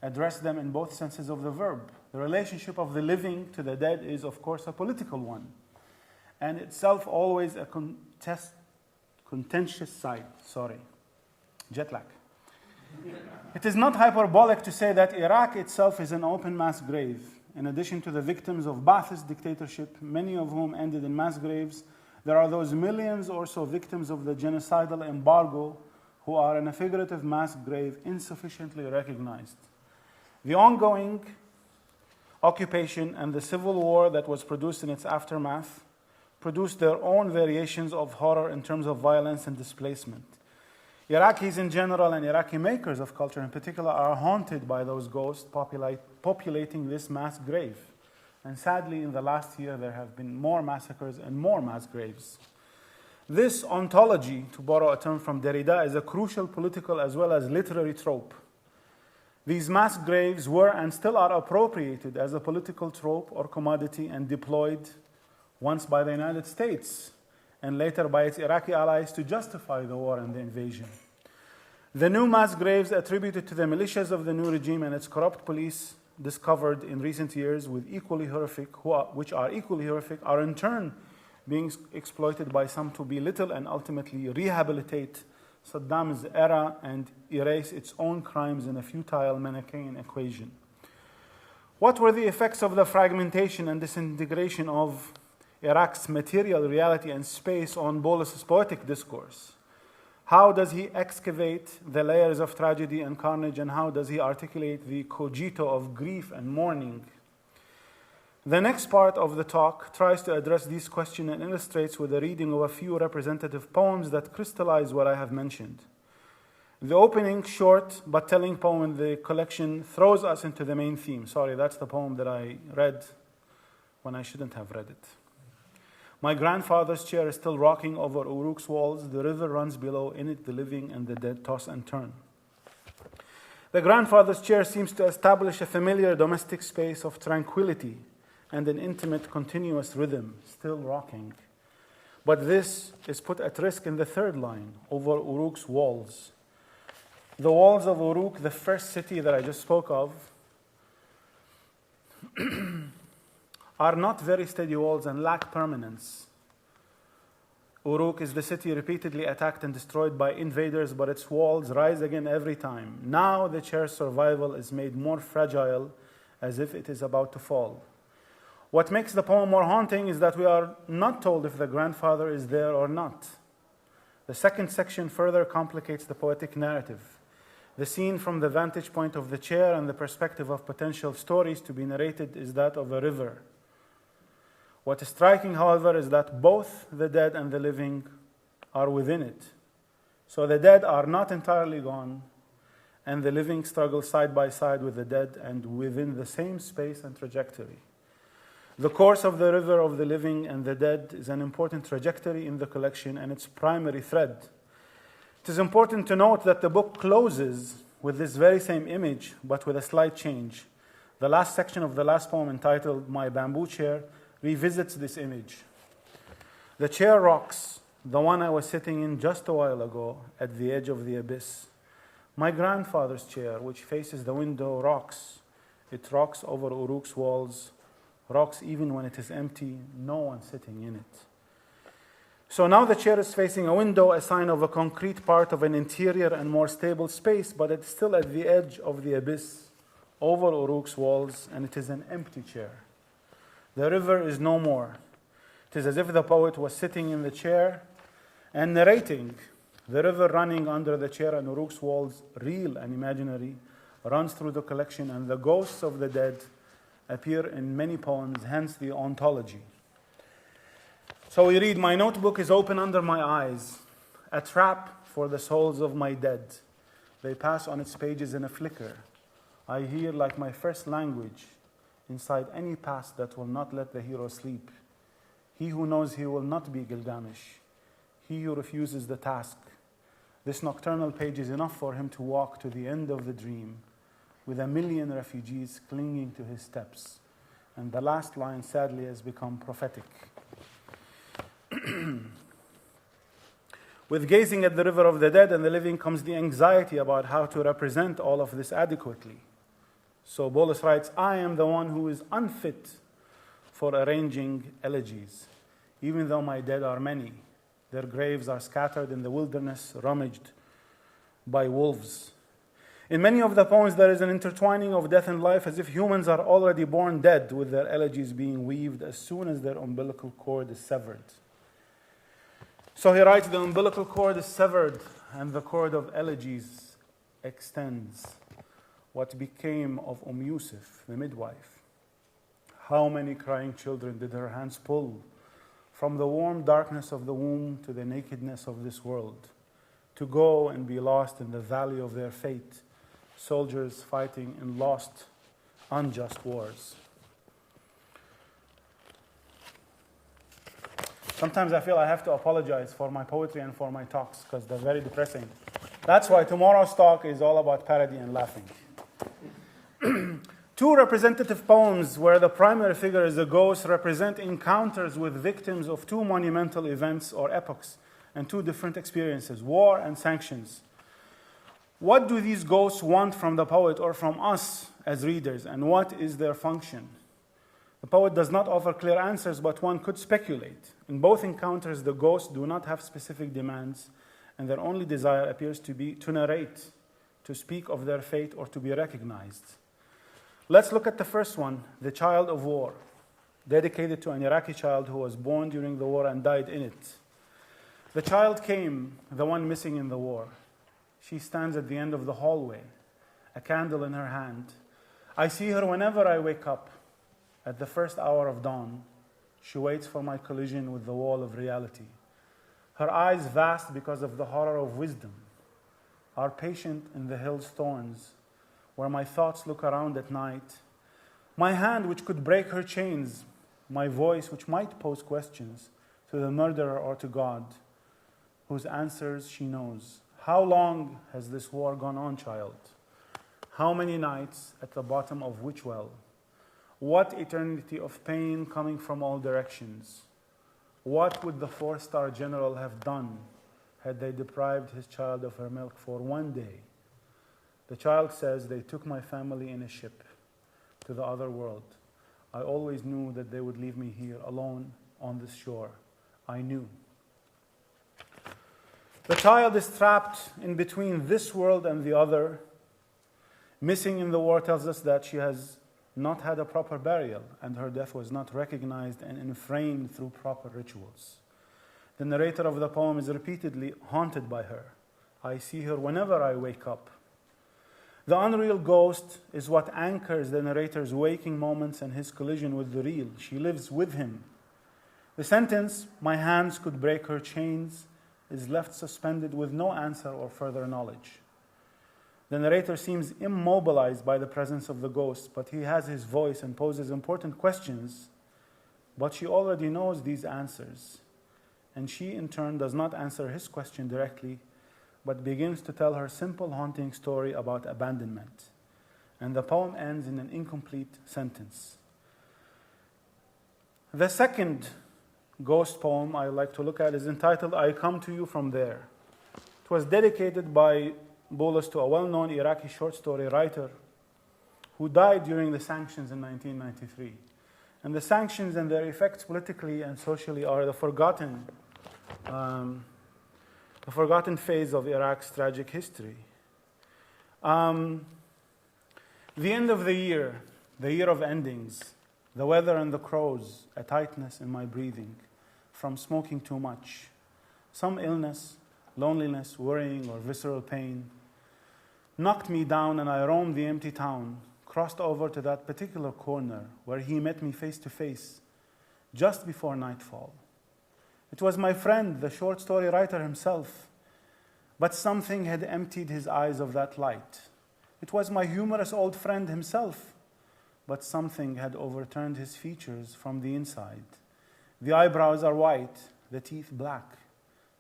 Address them in both senses of the verb. The relationship of the living to the dead is, of course, a political one, and itself always a contentious side. Jet lag. It is not hyperbolic to say that Iraq itself is an open mass grave. In addition to the victims of Ba'athist dictatorship, many of whom ended in mass graves, there are those millions or so victims of the genocidal embargo who are in a figurative mass grave insufficiently recognized. The ongoing occupation and the civil war that was produced in its aftermath produced their own variations of horror in terms of violence and displacement. Iraqis in general and Iraqi makers of culture in particular are haunted by those ghosts populating this mass grave. And sadly, in the last year, there have been more massacres and more mass graves. This ontology, to borrow a term from Derrida, is a crucial political as well as literary trope. These mass graves were and still are appropriated as a political trope or commodity and deployed once by the United States and later by its Iraqi allies to justify the war and the invasion. The new mass graves attributed to the militias of the new regime and its corrupt police discovered in recent years which are equally horrific, are in turn being exploited by some to belittle and ultimately rehabilitate Saddam's era and erase its own crimes in a futile Manichaean equation. What were the effects of the fragmentation and disintegration of Iraq's material reality and space on Bolus's poetic discourse? How does he excavate the layers of tragedy and carnage, and how does he articulate the cogito of grief and mourning? The next part of the talk tries to address these questions and illustrates with a reading of a few representative poems that crystallize what I have mentioned. The opening, short but telling poem in the collection throws us into the main theme. Sorry, that's the poem that I read when I shouldn't have read it. My grandfather's chair is still rocking over Uruk's walls. The river runs below. In it, the living and the dead toss and turn. The grandfather's chair seems to establish a familiar domestic space of tranquility and an intimate, continuous rhythm, still rocking. But this is put at risk in the third line, over Uruk's walls. The walls of Uruk, the first city that I just spoke of, are not very steady walls and lack permanence. Uruk is the city repeatedly attacked and destroyed by invaders, but its walls rise again every time. Now the chair's survival is made more fragile, as if it is about to fall. What makes the poem more haunting is that we are not told if the grandfather is there or not. The second section further complicates the poetic narrative. The scene from the vantage point of the chair and the perspective of potential stories to be narrated is that of a river. What is striking, however, is that both the dead and the living are within it. So the dead are not entirely gone, and the living struggle side by side with the dead and within the same space and trajectory. The course of the river of the living and the dead is an important trajectory in the collection and its primary thread. It is important to note that the book closes with this very same image, but with a slight change. The last section of the last poem, entitled My Bamboo Chair, revisits this image. The chair rocks, the one I was sitting in just a while ago at the edge of the abyss. My grandfather's chair, which faces the window, rocks. It rocks over Uruk's walls, rocks even when it is empty, no one sitting in it. So now the chair is facing a window, a sign of a concrete part of an interior and more stable space, but it's still at the edge of the abyss, over Uruk's walls, and it is an empty chair. The river is no more. It is as if the poet was sitting in the chair and narrating. The river running under the chair and Uruk's walls, real and imaginary, runs through the collection, and the ghosts of the dead appear in many poems, hence the ontology. So we read, my notebook is open under my eyes, a trap for the souls of my dead. They pass on its pages in a flicker. I hear like my first language inside any past that will not let the hero sleep. He who knows he will not be Gilgamesh. He who refuses the task. This nocturnal page is enough for him to walk to the end of the dream with 1,000,000 refugees clinging to his steps. And the last line sadly has become prophetic. With gazing at the river of the dead and the living comes the anxiety about how to represent all of this adequately. So Boulus writes, I am the one who is unfit for arranging elegies, even though my dead are many. Their graves are scattered in the wilderness, rummaged by wolves. In many of the poems, there is an intertwining of death and life as if humans are already born dead, with their elegies being weaved as soon as their umbilical cord is severed. So he writes, the umbilical cord is severed, and the cord of elegies extends. What became of Yusuf, the midwife? How many crying children did her hands pull from the warm darkness of the womb to the nakedness of this world, to go and be lost in the valley of their fate, soldiers fighting in lost, unjust wars. Sometimes I feel I have to apologize for my poetry and for my talks because they're very depressing. That's why tomorrow's talk is all about parody and laughing. Two representative poems where the primary figure is a ghost represent encounters with victims of two monumental events or epochs and two different experiences, war and sanctions. What do these ghosts want from the poet or from us as readers, and what is their function? The poet does not offer clear answers, but one could speculate. In both encounters, the ghosts do not have specific demands, and their only desire appears to be to narrate, to speak of their fate, or to be recognized. Let's look at the first one, The Child of War, dedicated to an Iraqi child who was born during the war and died in it. The child came, the one missing in the war. She stands at the end of the hallway, a candle in her hand. I see her whenever I wake up. At the first hour of dawn, she waits for my collision with the wall of reality. Her eyes vast because of the horror of wisdom, are patient in the hill's thorns, where my thoughts look around at night. My hand which could break her chains, my voice which might pose questions to the murderer or to God, whose answers she knows. How long has this war gone on, child? How many nights at the bottom of which well? What eternity of pain coming from all directions? What would the four-star general have done had they deprived his child of her milk for one day? The child says, they took my family in a ship to the other world. I always knew that they would leave me here alone on this shore. I knew. The child is trapped in between this world and the other. Missing in the war tells us that she has not had a proper burial, and her death was not recognized and enframed through proper rituals. The narrator of the poem is repeatedly haunted by her. I see her whenever I wake up. The unreal ghost is what anchors the narrator's waking moments and his collision with the real. She lives with him. The sentence, my hands could break her chains, is left suspended with no answer or further knowledge. The narrator seems immobilized by the presence of the ghost, but he has his voice and poses important questions, but she already knows these answers. And she, in turn, does not answer his question directly, but begins to tell her simple, haunting story about abandonment. And the poem ends in an incomplete sentence. The second ghost poem I like to look at is entitled, I Come to You From There. It was dedicated by Boulus to a well-known Iraqi short story writer who died during the sanctions in 1993. And the sanctions and their effects politically and socially are the forgotten phase of Iraq's tragic history. The end of the year of endings, the weather and the crows, a tightness in my breathing from smoking too much, some illness, loneliness, worrying, or visceral pain knocked me down, and I roamed the empty town, crossed over to that particular corner where he met me face to face just before nightfall. It was my friend, the short story writer himself. But something had emptied his eyes of that light. It was my humorous old friend himself. But something had overturned his features from the inside. The eyebrows are white, the teeth black.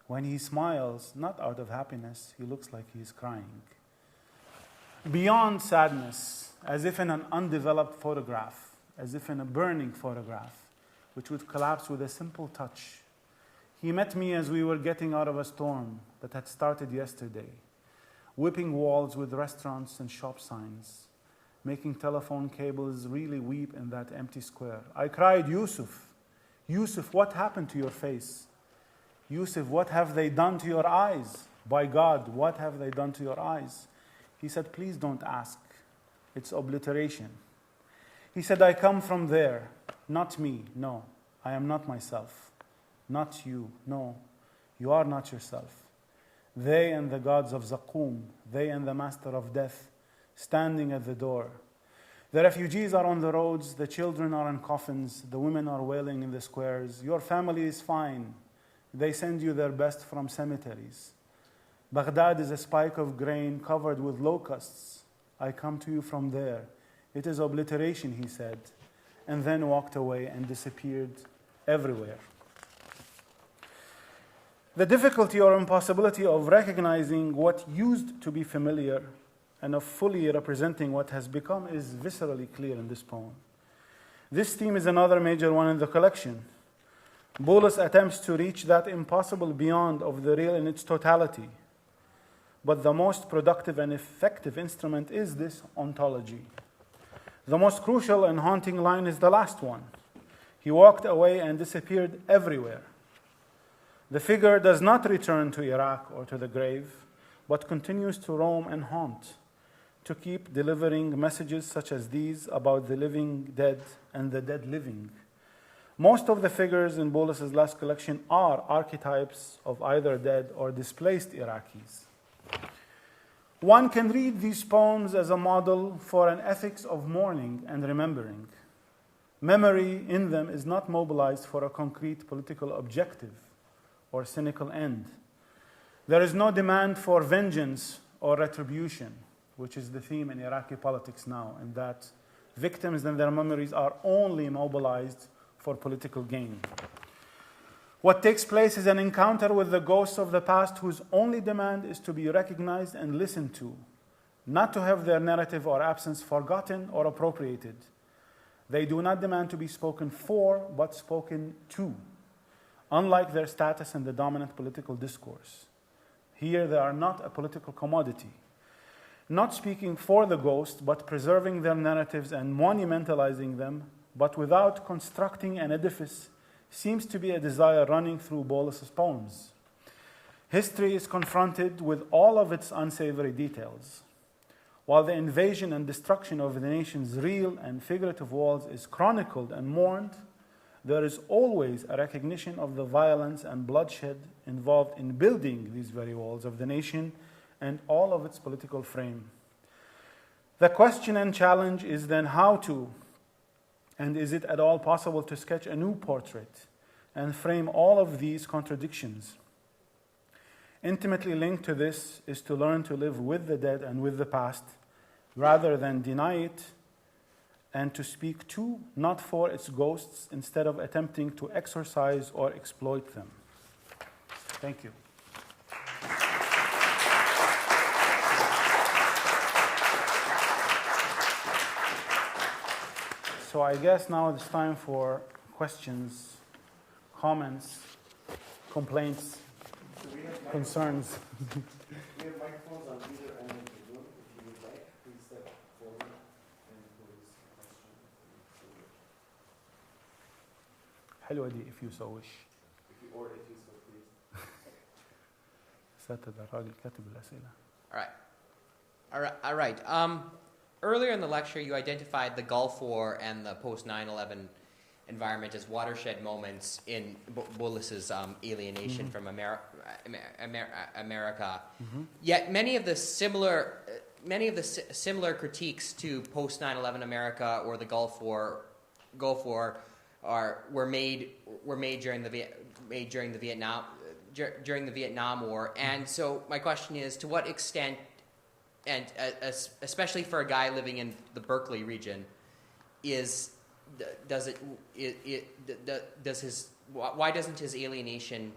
When he smiles, not out of happiness, he looks like he is crying. Beyond sadness, as if in an undeveloped photograph, as if in a burning photograph, which would collapse with a simple touch. He met me as we were getting out of a storm that had started yesterday, whipping walls with restaurants and shop signs, making telephone cables really weep in that empty square. I cried, Yusuf, Yusuf, what happened to your face? Yusuf, what have they done to your eyes? By God, what have they done to your eyes? He said, please don't ask. It's obliteration. He said, I come from there. Not me, no. I am not myself. Not you, no. You are not yourself. They and the gods of Zaqum, they and the master of death, standing at the door. The refugees are on the roads, the children are in coffins, the women are wailing in the squares. Your family is fine. They send you their best from cemeteries. Baghdad is a spike of grain covered with locusts. I come to you from there. It is obliteration, he said, and then walked away and disappeared everywhere. The difficulty or impossibility of recognizing what used to be familiar and of fully representing what has become is viscerally clear in this poem. This theme is another major one in the collection. Boulus attempts to reach that impossible beyond of the real in its totality. But the most productive and effective instrument is this ontology. The most crucial and haunting line is the last one. He walked away and disappeared everywhere. The figure does not return to Iraq or to the grave, but continues to roam and haunt, to keep delivering messages such as these about the living dead and the dead living. Most of the figures in Boulus's last collection are archetypes of either dead or displaced Iraqis. One can read these poems as a model for an ethics of mourning and remembering. Memory in them is not mobilized for a concrete political objective or cynical end. There is no demand for vengeance or retribution, which is the theme in Iraqi politics now, and that victims and their memories are only mobilized for political gain. What takes place is an encounter with the ghosts of the past whose only demand is to be recognized and listened to, not to have their narrative or absence forgotten or appropriated. They do not demand to be spoken for, but spoken to, unlike their status in the dominant political discourse. Here they are not a political commodity, not speaking for the ghost, but preserving their narratives and monumentalizing them, but without constructing an edifice, seems to be a desire running through Boulus's poems. History is confronted with all of its unsavory details. While the invasion and destruction of the nation's real and figurative walls is chronicled and mourned, there is always a recognition of the violence and bloodshed involved in building these very walls of the nation and all of its political frame. The question and challenge is then how to, and is it at all possible to sketch a new portrait and frame all of these contradictions? Intimately linked to this is to learn to live with the dead and with the past, rather than deny it, and to speak to, not for its ghosts, instead of attempting to exorcise or exploit them. Thank you. So I guess now it's time for questions, comments, complaints, concerns. We have microphones on either end of the room. If you would like, please step forward and pose a question. حلوة دي if you so wish. If you so please. ساتر الراجل كاتب الأسئلة. All right. Earlier in the lecture, you identified the Gulf War and the post-9/11 environment as watershed moments in Boulus's alienation from America. Mm-hmm. Yet many of the similar critiques to post-9/11 America or the Gulf War were made during the Vietnam War. And so my question is, to what extent, and especially for a guy living in the Berkeley region, why doesn't his alienation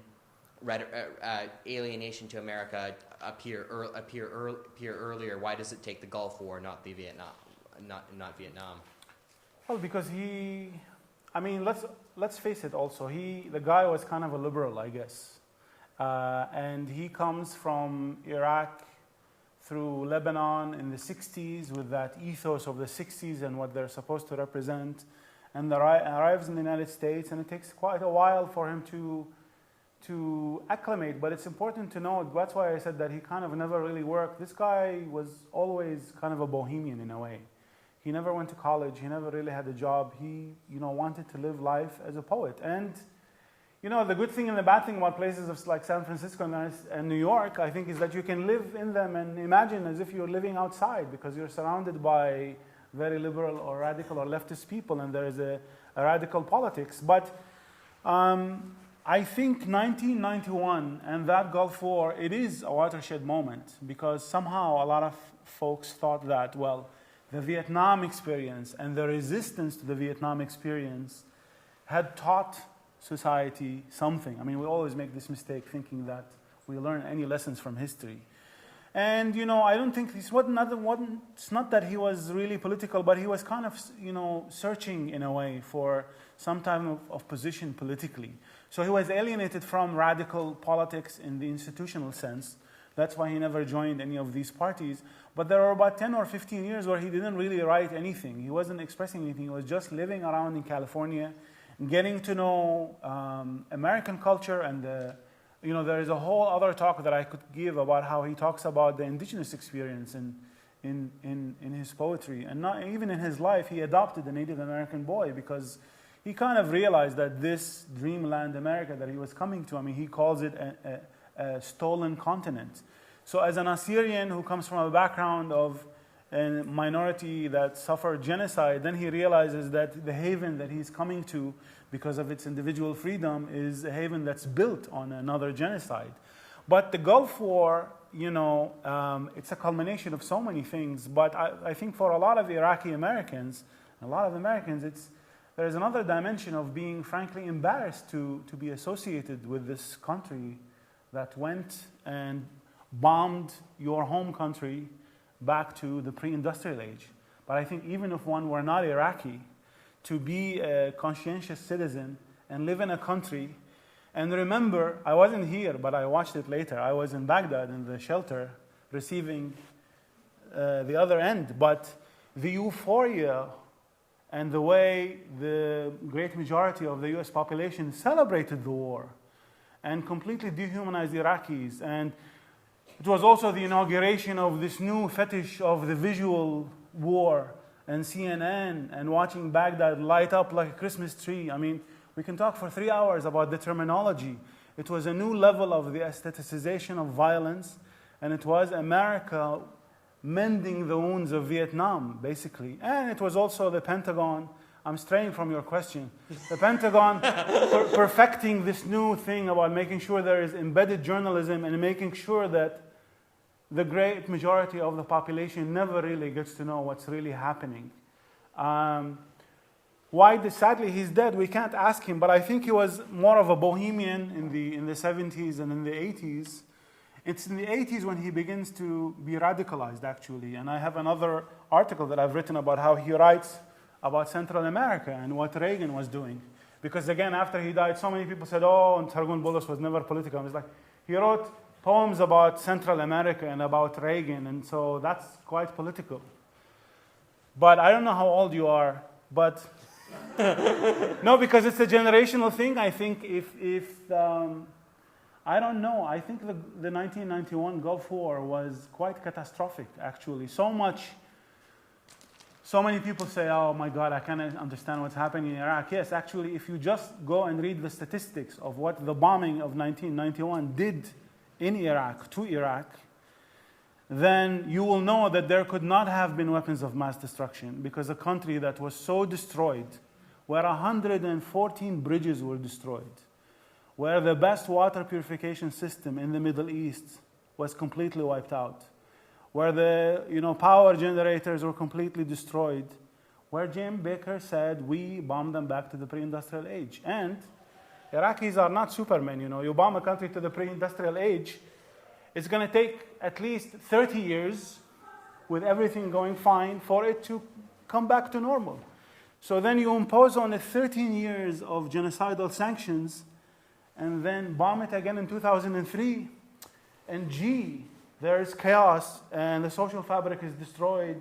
to America appear earlier? Why does it take the Gulf War, not Vietnam? Well, because let's face it. Also, the guy was kind of a liberal, I guess, and he comes from Iraq through Lebanon in the 60s with that ethos of the 60s and what they're supposed to represent, and arrives in the United States, and it takes quite a while for him to acclimate. But it's important to note, that's why I said that he kind of never really worked. This guy was always kind of a bohemian in a way. He never went to college. He never really had a job. He, wanted to live life as a poet. And, the good thing and the bad thing about places like San Francisco and New York, I think, is that you can live in them and imagine as if you're living outside, because you're surrounded by very liberal or radical or leftist people, and there is a radical politics. But I think 1991 and that Gulf War, it is a watershed moment, because somehow a lot of folks thought that, well, the Vietnam experience and the resistance to the Vietnam experience had taught society something. I mean, we always make this mistake thinking that we learn any lessons from history. And, I don't think it's not that he was really political, but he was kind of, searching in a way for some type of position politically. So he was alienated from radical politics in the institutional sense. That's why he never joined any of these parties. But there were about 10 or 15 years where he didn't really write anything. He wasn't expressing anything. He was just living around in California, getting to know American culture. And, there is a whole other talk that I could give about how he talks about the indigenous experience in his poetry. And not even in his life, he adopted a Native American boy, because he kind of realized that this dreamland America that he was coming to, he calls it a stolen continent. So as an Assyrian who comes from a background of a minority that suffered genocide, then he realizes that the haven that he's coming to, because of its individual freedom, is a haven that's built on another genocide. But the Gulf War, it's a culmination of so many things. But I think for a lot of Iraqi Americans, there's another dimension of being frankly embarrassed to be associated with this country that went and bombed your home country back to the pre-industrial age. But I think even if one were not Iraqi, to be a conscientious citizen and live in a country, and remember, I wasn't here, but I watched it later. I was in Baghdad in the shelter receiving the other end. But the euphoria and the way the great majority of the US population celebrated the war and completely dehumanized Iraqis. And it was also the inauguration of this new fetish of the visual war and CNN and watching Baghdad light up like a Christmas tree. We can talk for 3 hours about the terminology. It was a new level of the aestheticization of violence, and it was America mending the wounds of Vietnam, basically. And it was also the Pentagon. I'm straying from your question. The Pentagon perfecting this new thing about making sure there is embedded journalism and making sure that the great majority of the population never really gets to know what's really happening. Sadly, he's dead. We can't ask him, but I think he was more of a bohemian in the 70s and in the 80s. It's in the 80s when he begins to be radicalized, actually. And I have another article that I've written about how he writes about Central America and what Reagan was doing. Because again, after he died, so many people said, and Sargon Boulus was never political. It's like, he wrote poems about Central America and about Reagan, and so that's quite political. But I don't know how old you are, but no, because it's a generational thing. I think I don't know. I think the 1991 Gulf War was quite catastrophic, actually. So many people say, oh my God, I can't understand what's happening in Iraq. Yes, actually, if you just go and read the statistics of what the bombing of 1991 did in Iraq, to Iraq, then you will know that there could not have been weapons of mass destruction, because a country that was so destroyed where 114 bridges were destroyed, where the best water purification system in the Middle East was completely wiped out, where the power generators were completely destroyed, where James Baker said, we bomb them back to the pre-industrial age. And Iraqis are not supermen, you bomb a country to the pre-industrial age, it's going to take at least 30 years with everything going fine for it to come back to normal. So then you impose on it 13 years of genocidal sanctions and then bomb it again in 2003. And gee, there's chaos and the social fabric is destroyed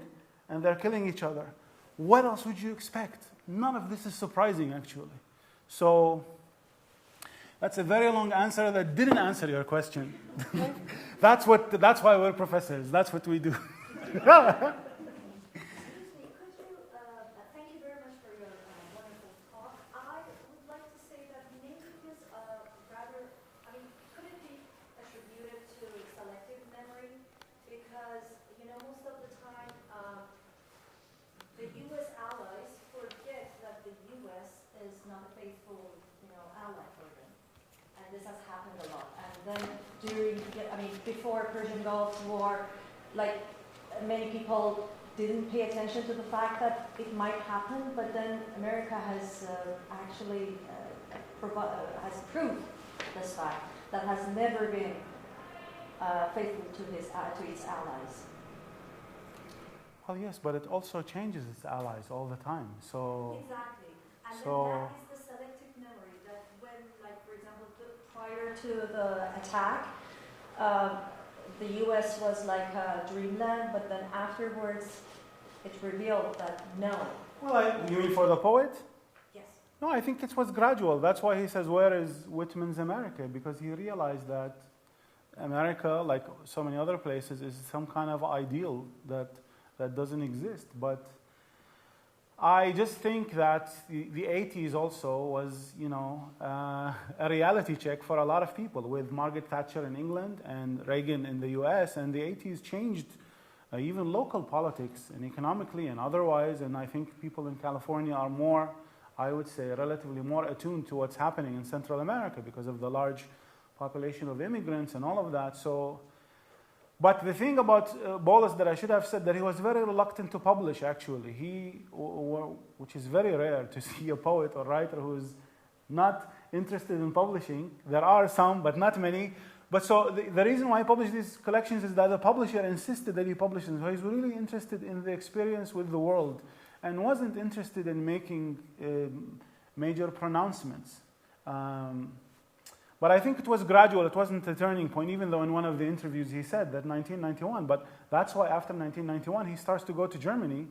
and they're killing each other. What else would you expect? None of this is surprising, actually. So that's a very long answer that didn't answer your question. That's why we're professors. That's what we do. Excuse me, could you, thank you very much for your wonderful talk. I would like to say that maybe it was could it be attributed to selective memory? Because, most of the time, the U.S. allies forget that the U.S. is not a faithful, ally for them. And this has happened a lot. And then before Persian Gulf War, many people didn't pay attention to the fact that it might happen, but then America has actually has proved this fact that has never been faithful to its allies. Well, yes, but it also changes its allies all the time. So exactly, and then that is the selective memory. That when, for example, prior to the attack, the U.S. was like a dreamland, but then afterwards, it revealed that no. Well, you mean for the poet? Yes. No, I think it was gradual. That's why he says, where is Whitman's America? Because he realized that America, like so many other places, is some kind of ideal that doesn't exist. But I just think that the 80s also was, a reality check for a lot of people, with Margaret Thatcher in England and Reagan in the US. And the 80s changed even local politics and economically and otherwise. And I think people in California are more, I would say, relatively more attuned to what's happening in Central America because of the large population of immigrants and all of that. So, but the thing about Boulus that I should have said, that he was very reluctant to publish, actually. Which is very rare to see a poet or writer who is not interested in publishing. There are some, but not many. But so the reason why he published these collections is that the publisher insisted that he publish them. So he's really interested in the experience with the world and wasn't interested in making major pronouncements. But I think it was gradual. It wasn't a turning point, even though in one of the interviews he said that 1991. But that's why after 1991 he starts to go to Germany,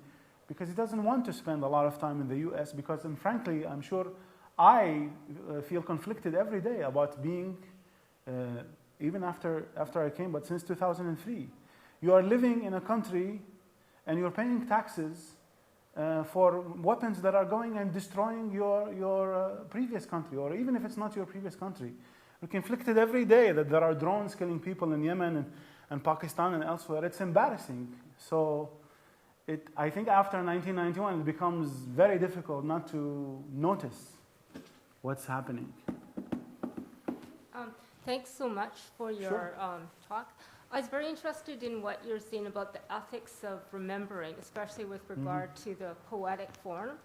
because he doesn't want to spend a lot of time in the US. Because, and frankly, I'm sure I feel conflicted every day about being, even after I came, but since 2003. You are living in a country and you're paying taxes for weapons that are going and destroying your previous country, or even if it's not your previous country. We're conflicted every day that there are drones killing people in Yemen and Pakistan and elsewhere. It's embarrassing. So I think after 1991 it becomes very difficult not to notice what's happening. Thanks so much for your talk. I was very interested in what you're saying about the ethics of remembering, especially with regard to the poetic form.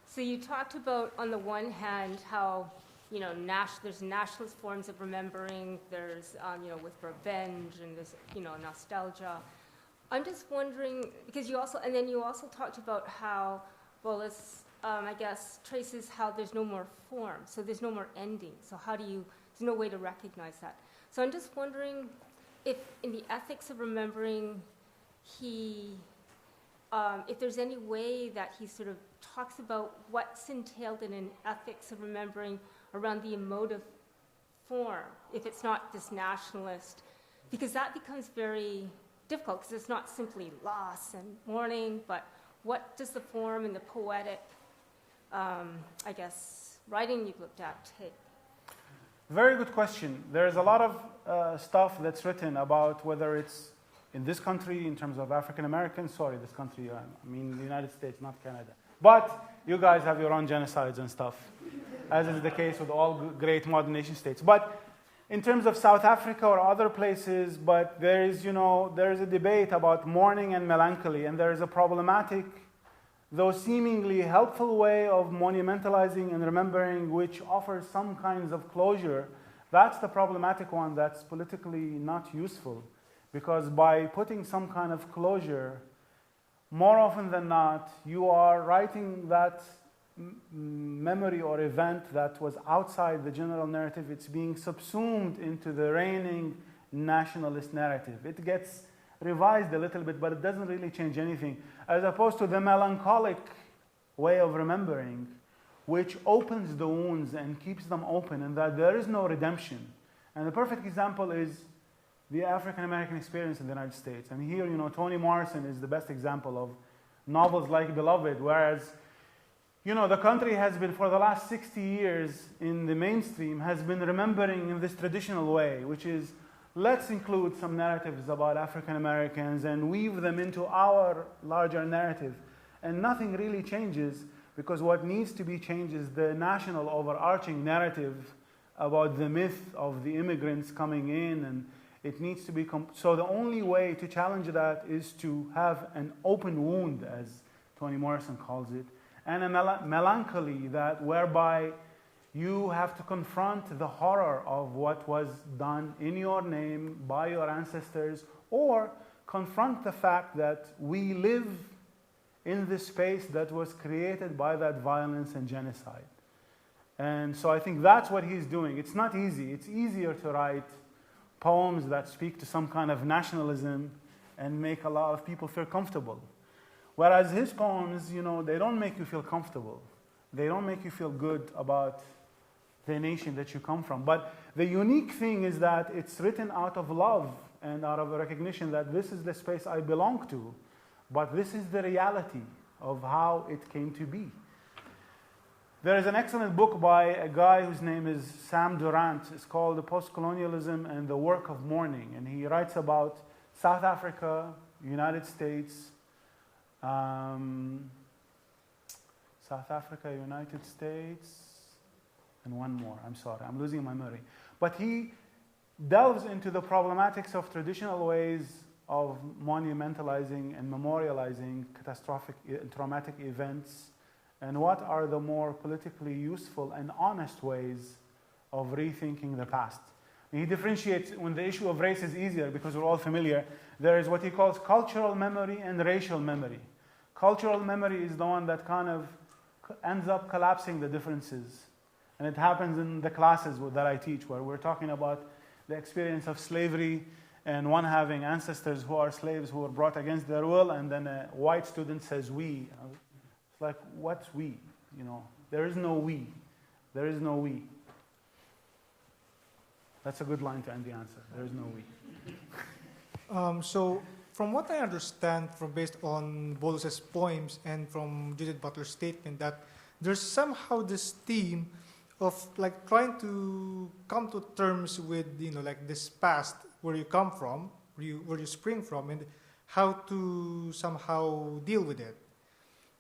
So you talked about, on the one hand, how there's nationalist forms of remembering. There's with revenge and this nostalgia. I'm just wondering, because you also talked about how Boulus, I guess, traces how there's no more form, so there's no more ending. So there's no way to recognize that. So I'm just wondering if in the ethics of remembering, if there's any way that he sort of talks about what's entailed in an ethics of remembering around the emotive form, if it's not this nationalist, because that becomes very difficult, because it's not simply loss and mourning, but what does the form and the poetic, writing you've looked at take? Very good question. There's a lot of stuff that's written about whether it's in this country in terms of African Americans. Sorry, this country, I mean the United States, not Canada. But You guys have your own genocides and stuff, as is the case with all great modern nation states. But in terms of South Africa or other places, but there is a debate about mourning and melancholy, and there is a problematic, though seemingly helpful way of monumentalizing and remembering, which offers some kinds of closure. That's the problematic one that's politically not useful, because by putting some kind of closure, more often than not, you are writing that memory or event that was outside the general narrative. It's being subsumed into the reigning nationalist narrative. It gets revised a little bit, but it doesn't really change anything, as opposed to the melancholic way of remembering, which opens the wounds and keeps them open, and that there is no redemption. And the perfect example is the African American experience in the United States. And here, Toni Morrison is the best example of novels like Beloved, whereas the country has been, for the last 60 years in the mainstream, has been remembering in this traditional way, which is, let's include some narratives about African Americans and weave them into our larger narrative. And nothing really changes, because what needs to be changed is the national overarching narrative about the myth of the immigrants coming in, and it needs to be... So the only way to challenge that is to have an open wound, as Toni Morrison calls it, and a melancholy that whereby you have to confront the horror of what was done in your name by your ancestors, or confront the fact that we live in this space that was created by that violence and genocide. And so I think that's what he's doing. It's not easy. It's easier to write poems that speak to some kind of nationalism and make a lot of people feel comfortable. Whereas his poems, they don't make you feel comfortable. They don't make you feel good about the nation that you come from. But the unique thing is that it's written out of love and out of a recognition that this is the space I belong to, but this is the reality of how it came to be. There is an excellent book by a guy whose name is Sam Durant. It's called Post-Colonialism and the Work of Mourning. And he writes about South Africa, United States, South Africa, United States, and one more. I'm sorry, I'm losing my memory. But he delves into the problematics of traditional ways of monumentalizing and memorializing catastrophic, traumatic events, and what are the more politically useful and honest ways of rethinking the past. And he differentiates, when the issue of race is easier because we're all familiar, there is what he calls cultural memory and racial memory. Cultural memory is the one that kind of ends up collapsing the differences. And it happens in the classes that I teach, where we're talking about the experience of slavery and one having ancestors who are slaves who were brought against their will, and then a white student says we. It's like, what's we? There is no we. There is no we. That's a good line to end the answer. There is no we. So from what I understand, based on Boulus's poems and from Judith Butler's statement, that there's somehow this theme of like trying to come to terms with this past, where you come from, where you spring from, and how to somehow deal with it.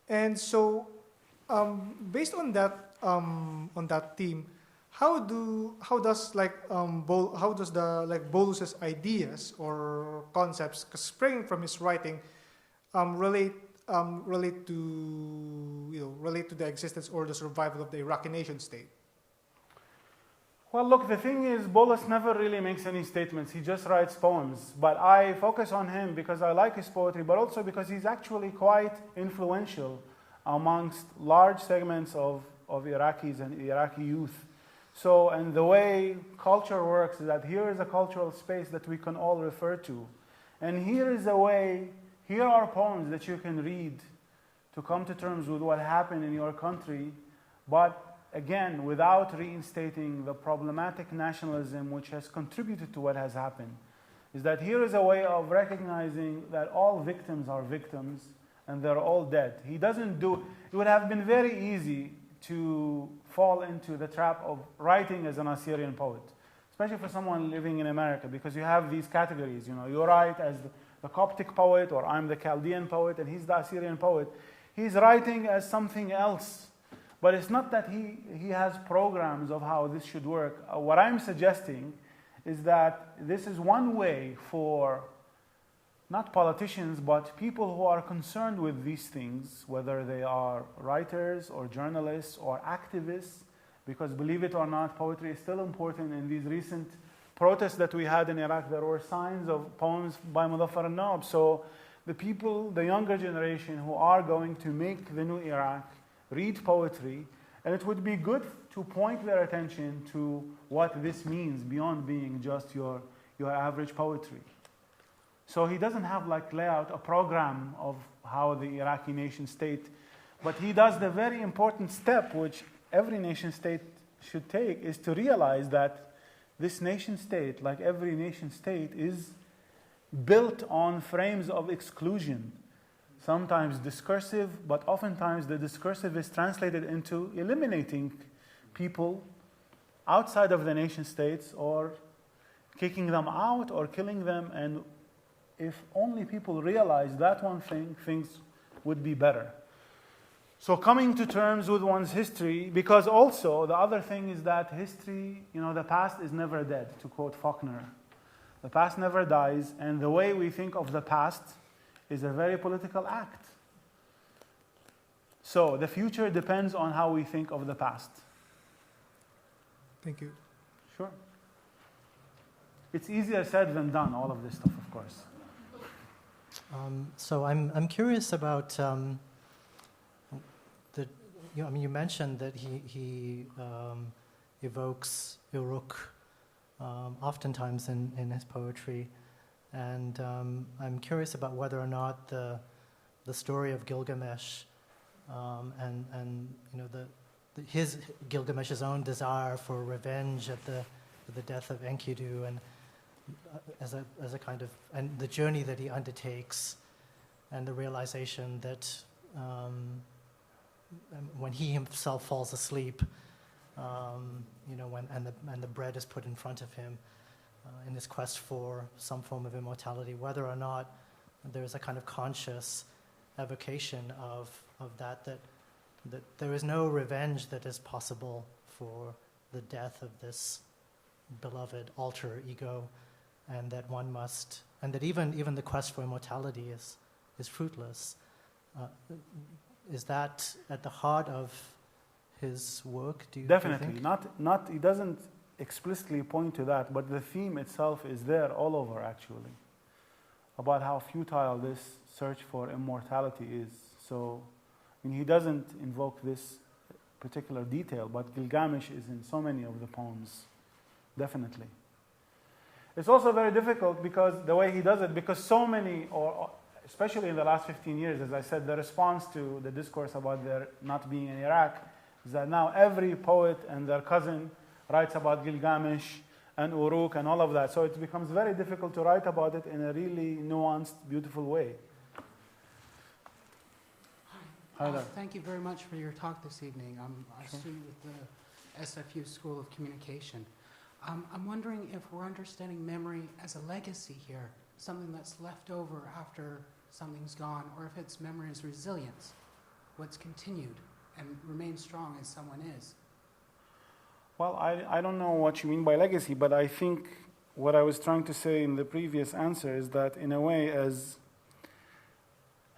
And so, based on that theme, how does Boulus's ideas or concepts spring from his writing relate to the existence or the survival of the Iraqi nation state? Well, look, the thing is, Boulus never really makes any statements. He just writes poems. But I focus on him because I like his poetry, but also because he's actually quite influential amongst large segments of Iraqis and Iraqi youth. So, and the way culture works is that here is a cultural space that we can all refer to. And here is a way, here are poems that you can read to come to terms with what happened in your country, but again, without reinstating the problematic nationalism which has contributed to what has happened. Is that here is a way of recognizing that all victims are victims and they're all dead. He doesn't do, it would have been very easy to fall into the trap of writing as an Assyrian poet, especially for someone living in America, because you have these categories, you write as the Coptic poet, or I'm the Chaldean poet, and he's the Assyrian poet. he's writing as something else. But it's not that he has programs of how this should work. What I'm suggesting is that this is one way for not politicians, but people who are concerned with these things, whether they are writers or journalists or activists, because believe it or not, poetry is still important. In these recent protests that we had in Iraq, there were signs of poems by Muzaffar al-Nawab. So the people, the younger generation who are going to make the new Iraq, read poetry, and it would be good to point their attention to what this means beyond being just your average poetry. So he doesn't have like lay out a program of how the Iraqi nation state, but he does the very important step which every nation state should take, is to realize that this nation state, like every nation state, is built on frames of exclusion. Sometimes discursive, but oftentimes the discursive is translated into eliminating people outside of the nation states or kicking them out or killing them. And if only people realize that one thing, things would be better. So coming to terms with one's history, because also the other thing is that history, the past is never dead, to quote Faulkner. The past never dies, and the way we think of the past is a very political act. So the future depends on how we think of the past. Thank you. Sure. It's easier said than done, all of this stuff, of course. So I'm curious about you mentioned that he evokes Uruk oftentimes in his poetry, and I'm curious about whether or not the story of Gilgamesh and his Gilgamesh's own desire for revenge at the death of Enkidu, and as a kind of, and the journey that he undertakes, and the realization that when he himself falls asleep, when the bread is put in front of him in his quest for some form of immortality, whether or not there's a kind of conscious evocation of that there is no revenge that is possible for the death of this beloved alter ego, and that one must, and that even the quest for immortality is fruitless. Is that at the heart of his work? Do you Definitely. think? Not. He doesn't explicitly point to that, but the theme itself is there all over, actually, about how futile this search for immortality is. So, he doesn't invoke this particular detail, but Gilgamesh is in so many of the poems, definitely. It's also very difficult because the way he does it, because so many, or especially in the last 15 years, as I said, the response to the discourse about there not being in Iraq is that now every poet and their cousin writes about Gilgamesh and Uruk and all of that. So it becomes very difficult to write about it in a really nuanced, beautiful way. Hi there. Thank you very much for your talk this evening. I'm a student with the SFU School of Communication. I'm wondering if we're understanding memory as a legacy here, something that's left over after something's gone, or if it's memory as resilience, what's continued and remains strong as someone is. Well, I don't know what you mean by legacy, but I think what I was trying to say in the previous answer is that, in a way, as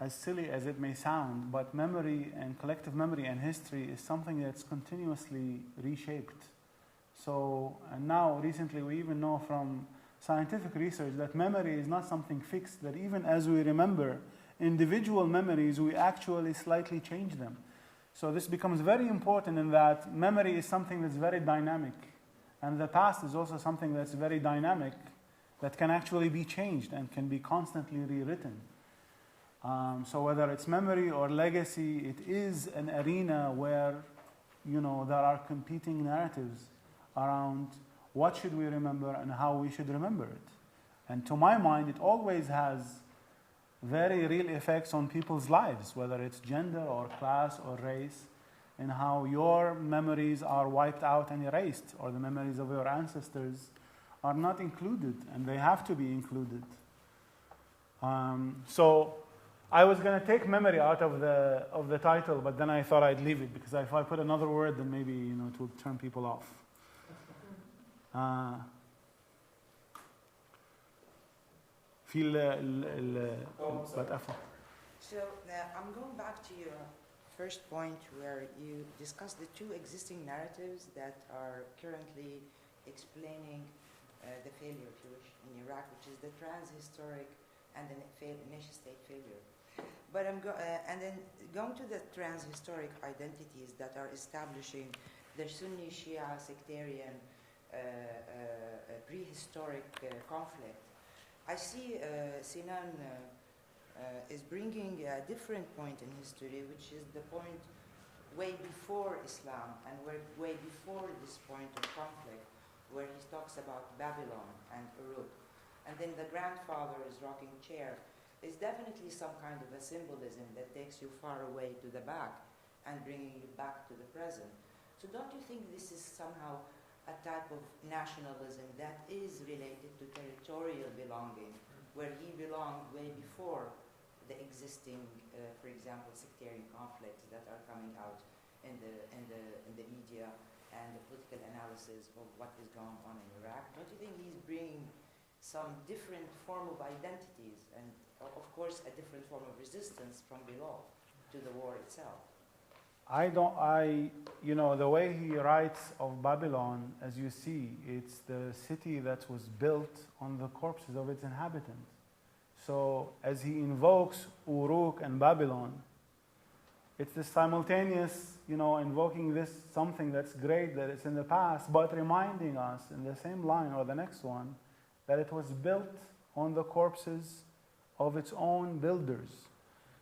silly as it may sound, but memory and collective memory and history is something that's continuously reshaped. So, and now recently we even know from scientific research that memory is not something fixed, that even as we remember individual memories, we actually slightly change them. So this becomes very important in that memory is something that's very dynamic, and the past is also something that's very dynamic, that can actually be changed and can be constantly rewritten. So whether it's memory or legacy, it is an arena where, there are competing narratives around what should we remember and how we should remember it. And to my mind, it always has very real effects on people's lives, whether it's gender or class or race, and how your memories are wiped out and erased, or the memories of your ancestors are not included, and they have to be included. So I was going to take memory out of the title, but then I thought I'd leave it because if I put another word, then maybe it will turn people off. في So I'm going back to your first point where you discussed the two existing narratives that are currently explaining the failure, if you wish, in Iraq, which is the trans-historic and the nation-state failure. But and then going to the trans-historic identities that are establishing the Sunni Shia sectarian prehistoric conflict. I see Sinan is bringing a different point in history, which is the point way before Islam and way before this point of conflict, where he talks about Babylon and Uruk. And then the grandfather's rocking chair is definitely some kind of a symbolism that takes you far away to the back and bringing you back to the present. So don't you think this is somehow a type of nationalism that is related to territorial belonging, where he belonged way before the existing, for example, sectarian conflicts that are coming out in the media and the political analysis of what is going on in Iraq? Don't you think he's bringing some different form of identities and, of course, a different form of resistance from below to the war itself? The way he writes of Babylon, as you see, it's the city that was built on the corpses of its inhabitants. So as he invokes Uruk and Babylon, it's the simultaneous, invoking this something that's great, that it's in the past, but reminding us in the same line or the next one, that it was built on the corpses of its own builders.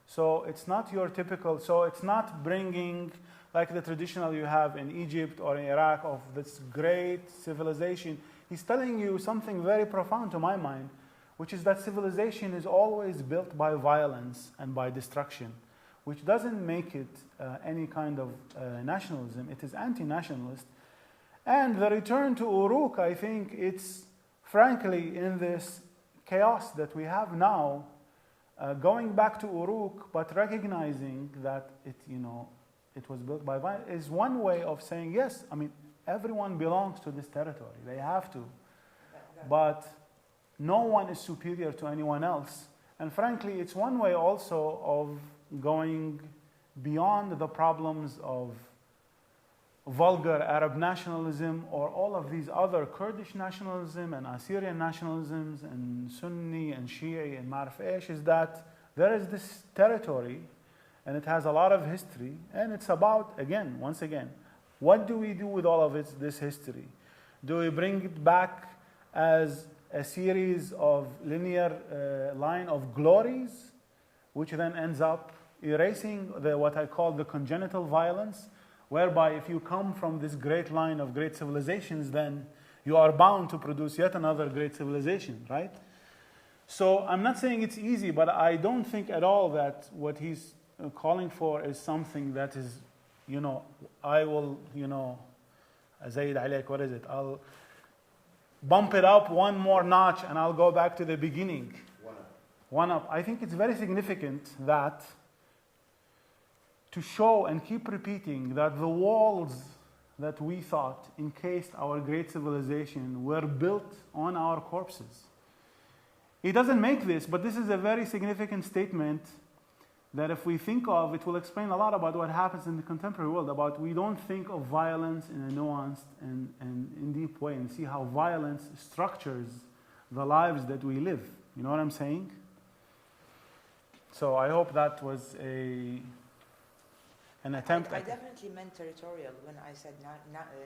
So it's not your typical, it's not bringing like the traditional you have in Egypt or in Iraq of this great civilization. He's telling you something very profound to my mind, which is that civilization is always built by violence and by destruction, which doesn't make it any kind of nationalism. It is anti-nationalist. And the return to Uruk, I think it's frankly in this chaos that we have now, going back to Uruk, but recognizing that it was built by violence, is one way of saying, yes, everyone belongs to this territory. They have to. But no one is superior to anyone else. And frankly, it's one way also of going beyond the problems of vulgar Arab nationalism or all of these other Kurdish nationalism and Assyrian nationalisms and Sunni and Shia and Marf Eish, is that there is this territory and it has a lot of history, and it's about, once again, what do we do with all of this history? Do we bring it back as a series of linear line of glories, which then ends up erasing what I call the congenital violence, whereby if you come from this great line of great civilizations, then you are bound to produce yet another great civilization, right? So I'm not saying it's easy, but I don't think at all that what he's calling for is something that is, I will, Zaid Alayk, what is it? I'll bump it up one more notch and I'll go back to the beginning. One up. I think it's very significant that to show and keep repeating that the walls that we thought encased our great civilization were built on our corpses. He doesn't make this, but this is a very significant statement that if we think of, it will explain a lot about what happens in the contemporary world, about we don't think of violence in a nuanced and in deep way and see how violence structures the lives that we live. You know what I'm saying? So I hope that was an attempt. I definitely meant territorial when I said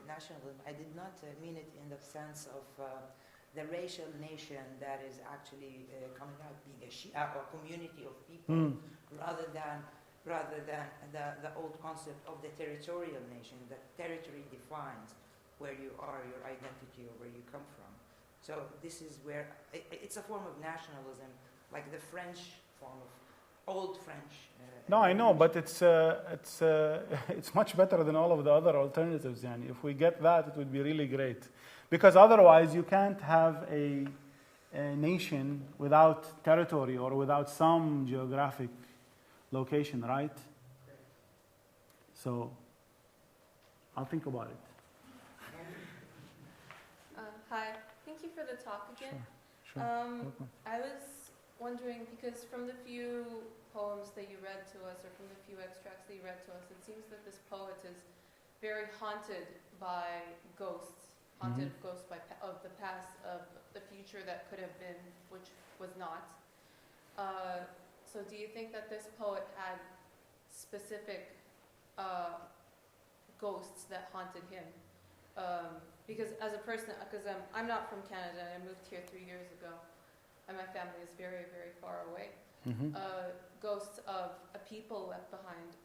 nationalism. I did not mean it in the sense of the racial nation that is actually coming out being a Shia or community of people, rather than the old concept of the territorial nation. The territory defines where you are, your identity, or where you come from. So this is where it's a form of nationalism, like the French form of old French. No, I know, but it's much better than all of the other alternatives. If we get that, it would be really great. Because otherwise, you can't have a nation without territory or without some geographic location, right? So I'll think about it. Hi, thank you for the talk again. Sure. Welcome. I was wondering, because from the few poems that you read to us, or from the few extracts that you read to us, it seems that this poet is very haunted by ghosts, haunted of ghosts of the past, of the future that could have been, which was not. So do you think that this poet had specific ghosts that haunted him? Because as a person, because I'm not from Canada, and I moved here 3 years ago, and my family is very, very far away. Ghosts of a people left behind,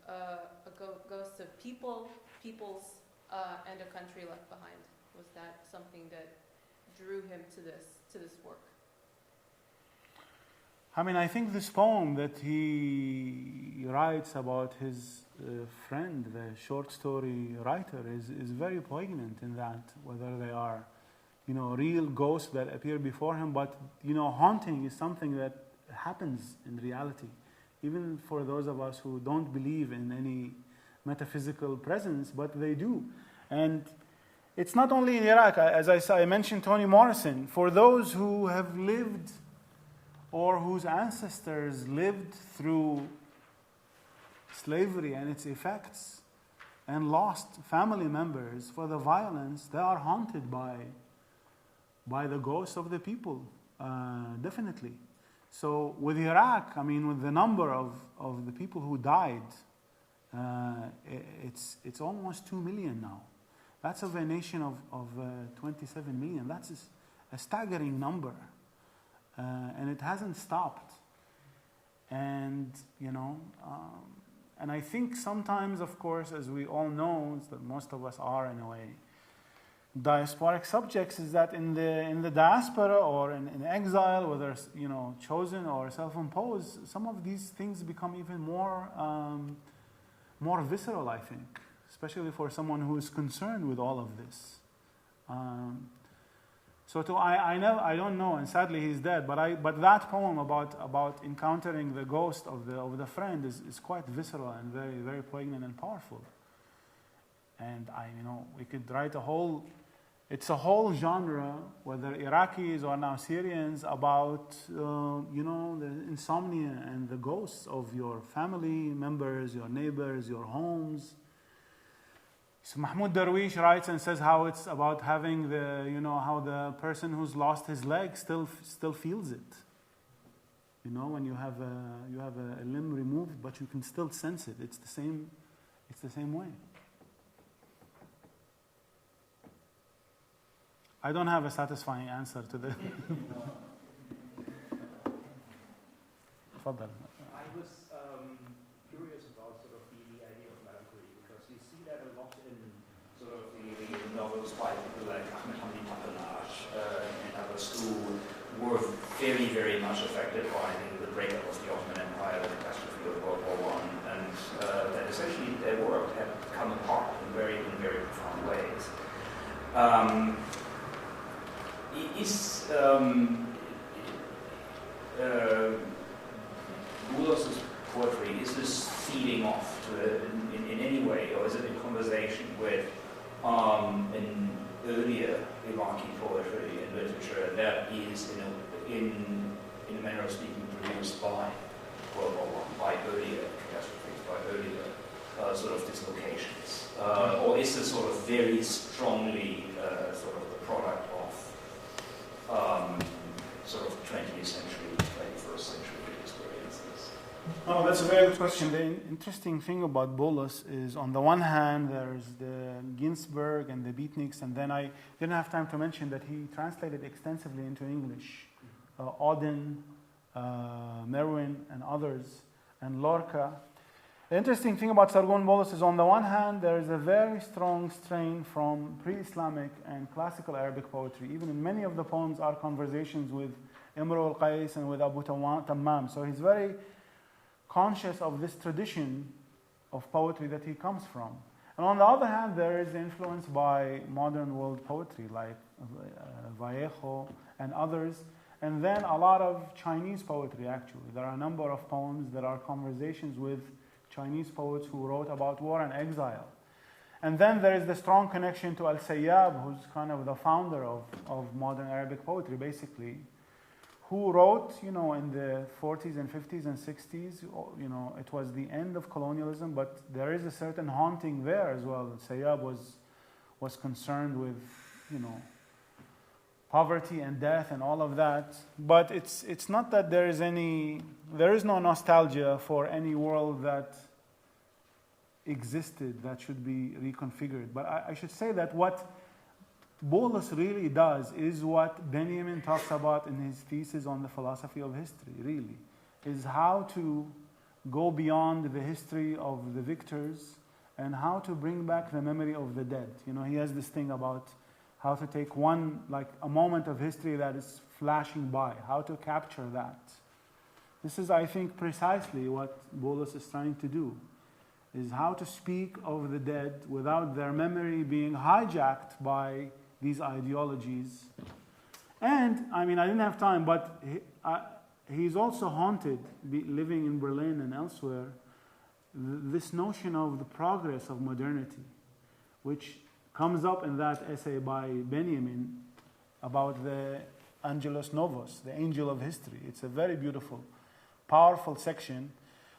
ghosts of peoples, and a country left behind. Was that something that drew him to this work? I mean, I think this poem that he writes about his friend, the short story writer, is very poignant in that, whether they are, real ghosts that appear before him, but, haunting is something that happens in reality. Even for those of us who don't believe in any metaphysical presence, but they do. And it's not only in Iraq. As I mentioned Toni Morrison. For those who have lived or whose ancestors lived through slavery and its effects and lost family members for the violence, they are haunted by the ghosts of the people, definitely. So with Iraq, I mean, with the number of the people who died, it's almost 2 million now. That's of a nation of 27 million. That's a staggering number. And it hasn't stopped. And, and I think sometimes, of course, as we all know, that most of us are in a way, diasporic subjects, is that in the diaspora or in exile, whether chosen or self-imposed, some of these things become even more visceral, I think, especially for someone who is concerned with all of this. I don't know, and sadly he's dead. But that poem about encountering the ghost of the friend is quite visceral and very, very poignant and powerful. And we could write it's a whole genre, whether Iraqis or now Syrians, about the insomnia and the ghosts of your family members, your neighbors, your homes. So Mahmoud Darwish writes and says how it's about having how the person who's lost his leg still feels it. When you have a limb removed, but you can still sense it. It's the same way. I don't have a satisfying answer to this. Tafadhal. I was curious about sort of the idea of melancholy, because you see that a lot in sort of the novels by people like Ahmed Hamdi Tapanaj and others who were very, very much affected by the breakup of the Ottoman Empire, the catastrophe of World War I, and that essentially their work had come apart in very profound ways. Is Boulus's poetry, is this feeding off to in any way, or is it in conversation with an earlier Iraqi poetry and literature that is in a manner of speaking produced by World War I, by earlier catastrophes, by earlier sort of dislocations, or is it sort of very strongly sort of the product of sort of 20th century, 21st century experiences? Oh, that's a very good question. The interesting thing about Boulus is, on the one hand, there's the Ginsberg and the Beatniks, and then I didn't have time to mention that he translated extensively into English. Auden, Merwin, and others, and Lorca. The interesting thing about Sargon Boulus is, on the one hand, there is a very strong strain from pre-Islamic and classical Arabic poetry. Even in many of the poems are conversations with Imru al-Qais and with Abu Tammam. So he's very conscious of this tradition of poetry that he comes from. And on the other hand, there is influence by modern world poetry like Vallejo and others. and then a lot of Chinese poetry, actually. There are a number of poems that are conversations with Chinese poets who wrote about war and exile. And then there is the strong connection to Al-Sayyab, who's kind of the founder of modern Arabic poetry, basically, who wrote, in the 40s and 50s and 60s, it was the end of colonialism, but there is a certain haunting there as well. Sayyab was concerned with, poverty and death and all of that. But it's not that there is no nostalgia for any world that existed that should be reconfigured. But I should say that what Boulus really does is what Benjamin talks about in his thesis on the philosophy of history, really, is how to go beyond the history of the victors and how to bring back the memory of the dead. He has this thing about how to take a moment of history that is flashing by, how to capture that. This is, I think, precisely what Boulus is trying to do, is how to speak of the dead without their memory being hijacked by these ideologies. And, I didn't have time, but he's also haunted, living in Berlin and elsewhere, this notion of the progress of modernity, which comes up in that essay by Benjamin about the Angelus Novus, the angel of history. It's a very beautiful, powerful section,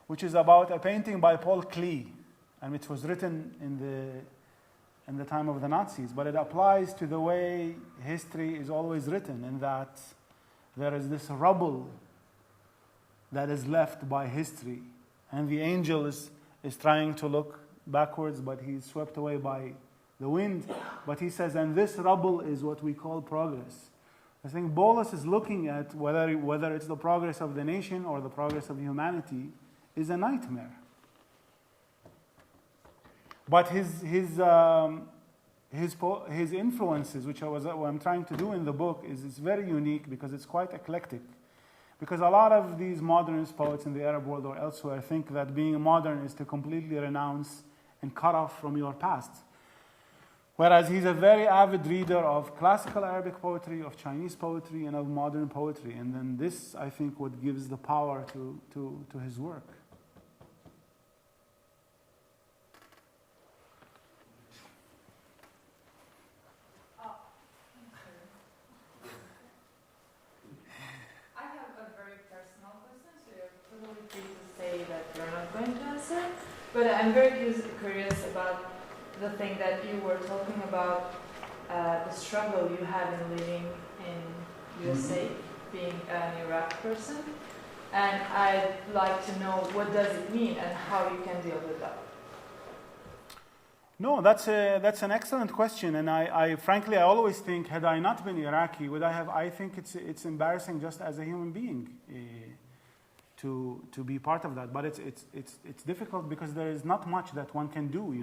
which is about a painting by Paul Klee, and it was written in the time of the Nazis, but it applies to the way history is always written, in that there is this rubble that is left by history, and the angel is trying to look backwards, but he's swept away by the wind. But he says, and this rubble is what we call progress. I think Boulus is looking at whether it's the progress of the nation or the progress of humanity is a nightmare. But his influences, which what I'm trying to do in the book, is very unique because it's quite eclectic. Because a lot of these modernist poets in the Arab world or elsewhere think that being modern is to completely renounce and cut off from your past. Whereas he's a very avid reader of classical Arabic poetry, of Chinese poetry, and of modern poetry. And then this, I think, what gives the power to his work. I have a very personal question, so you're totally free to say that you're not going to answer. But I'm very curious about the thing that you were talking about, the struggle you had in living in USA, being an Iraq person, and I'd like to know what does it mean and how you can deal with that. No, that's an excellent question, and I frankly always think, had I not been Iraqi, would I have? I think it's embarrassing just as a human being to be part of that. But it's difficult because there is not much that one can do,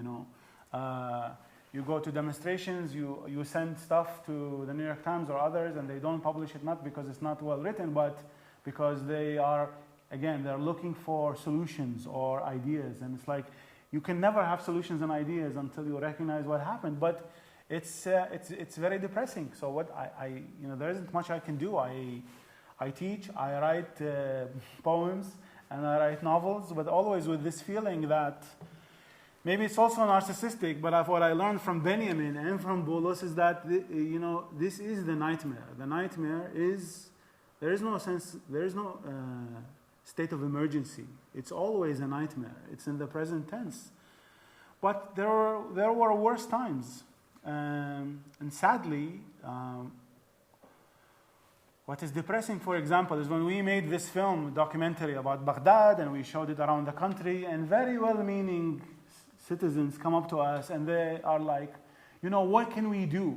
You go to demonstrations, you send stuff to the New York Times or others, and they don't publish it, not because it's not well written, but because they're looking for solutions or ideas. And it's like, you can never have solutions and ideas until you recognize what happened. But it's very depressing. So what there isn't much I can do. I teach, I write poems, and I write novels, but always with this feeling that maybe it's also narcissistic, but what I learned from Benjamin and from Boulus is that, this is the nightmare. The nightmare is, there is no state of emergency. It's always a nightmare. It's in the present tense. But there were worse times. And sadly, what is depressing, for example, is when we made this documentary about Baghdad, and we showed it around the country, and very well-meaning citizens come up to us and they are like, what can we do?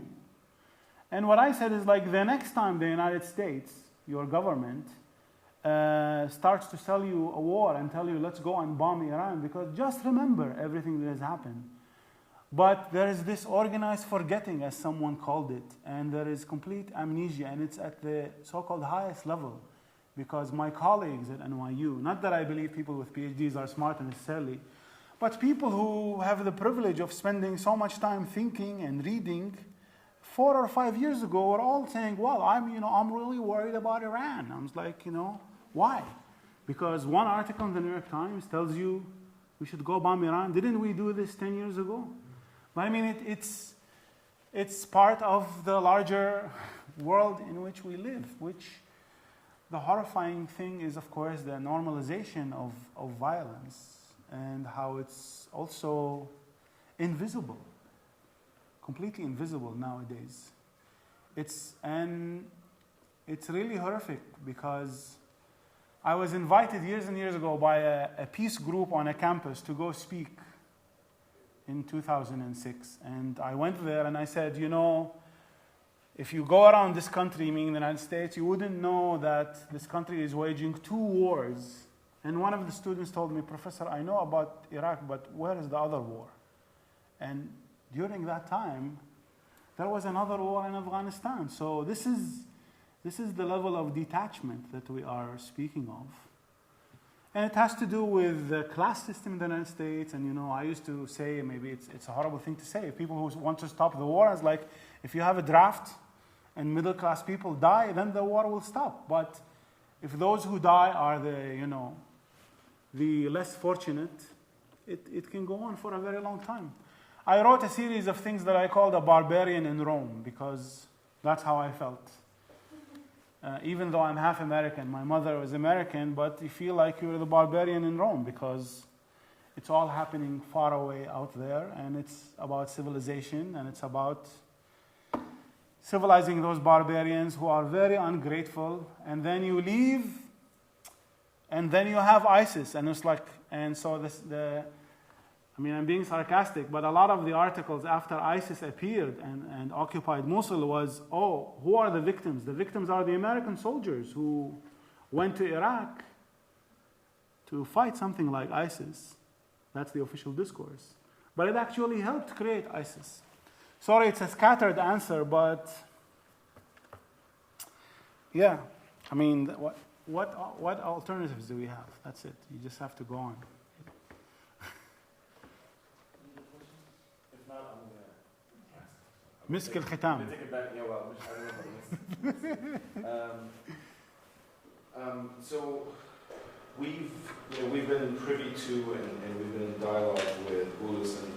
And what I said is like, the next time the United States, your government, starts to sell you a war and tell you, let's go and bomb Iran, because just remember everything that has happened. But there is this organized forgetting, as someone called it, and there is complete amnesia, and it's at the so-called highest level. Because my colleagues at NYU, not that I believe people with PhDs are smart necessarily, but people who have the privilege of spending so much time thinking and reading 4 or 5 years ago were all saying, well, I'm really worried about Iran. I was like, why? Because one article in the New York Times tells you we should go bomb Iran. Didn't we do this 10 years ago? But I mean, it's part of the larger world in which we live, which the horrifying thing is, of course, the normalization of violence and how it's also invisible, completely invisible nowadays. It's really horrific because I was invited years and years ago by a peace group on a campus to go speak in 2006. And I went there and I said, if you go around this country, meaning the United States, you wouldn't know that this country is waging 2 wars. And one of the students told me, Professor, I know about Iraq, but where is the other war? And during that time, there was another war in Afghanistan. So this is the level of detachment that we are speaking of. And it has to do with the class system in the United States. And, I used to say, maybe it's a horrible thing to say, people who want to stop the war, it's like, if you have a draft and middle-class people die, then the war will stop. But if those who die are the less fortunate, it can go on for a very long time. I wrote a series of things that I called a barbarian in Rome, because that's how I felt. Even though I'm half American, my mother was American, but you feel like you're the barbarian in Rome because it's all happening far away out there, and it's about civilization, and it's about civilizing those barbarians who are very ungrateful, and then you leave, and then you have ISIS, and it's like, and so I'm being sarcastic, but a lot of the articles after ISIS appeared and occupied Mosul was, who are the victims? The victims are the American soldiers who went to Iraq to fight something like ISIS. That's the official discourse. But it actually helped create ISIS. Sorry, it's a scattered answer, but yeah, what alternatives do we have? That's it. You just have to go on. مسك الختام. So we've been privy to and we've been in dialogue with Boulus and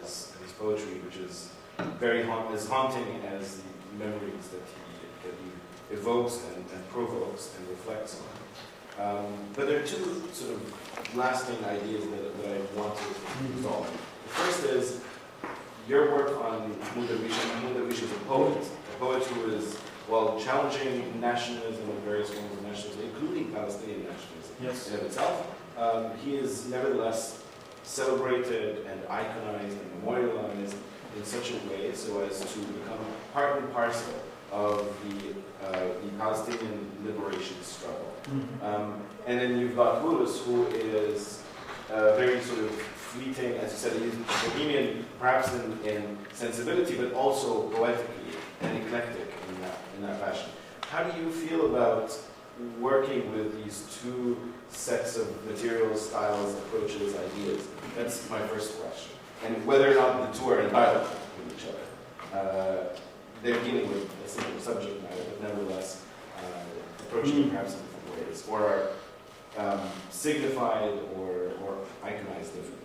his poetry, which is very haunting as the memories that he evokes and provokes and reflects on. But there are 2 sort of lasting ideas that I wanted to resolve. The first is your work on Mahmoud Darwish is a poet who is, challenging nationalism and various forms of nationalism, including Palestinian nationalism in of itself. He is nevertheless celebrated and iconized and memorialized in such a way so as to become part and parcel of the Palestinian liberation struggle. And then you've got Boulus, who is very sort of fleeting, as you said, he's bohemian, perhaps in sensibility, but also poetically and eclectic in that fashion. How do you feel about working with these 2 sets of materials, styles, approaches, ideas? That's my first question. And whether or not the 2 are in dialogue with each other. They're dealing with a similar subject matter, but nevertheless approaching it perhaps in different ways, or are signified or iconized differently.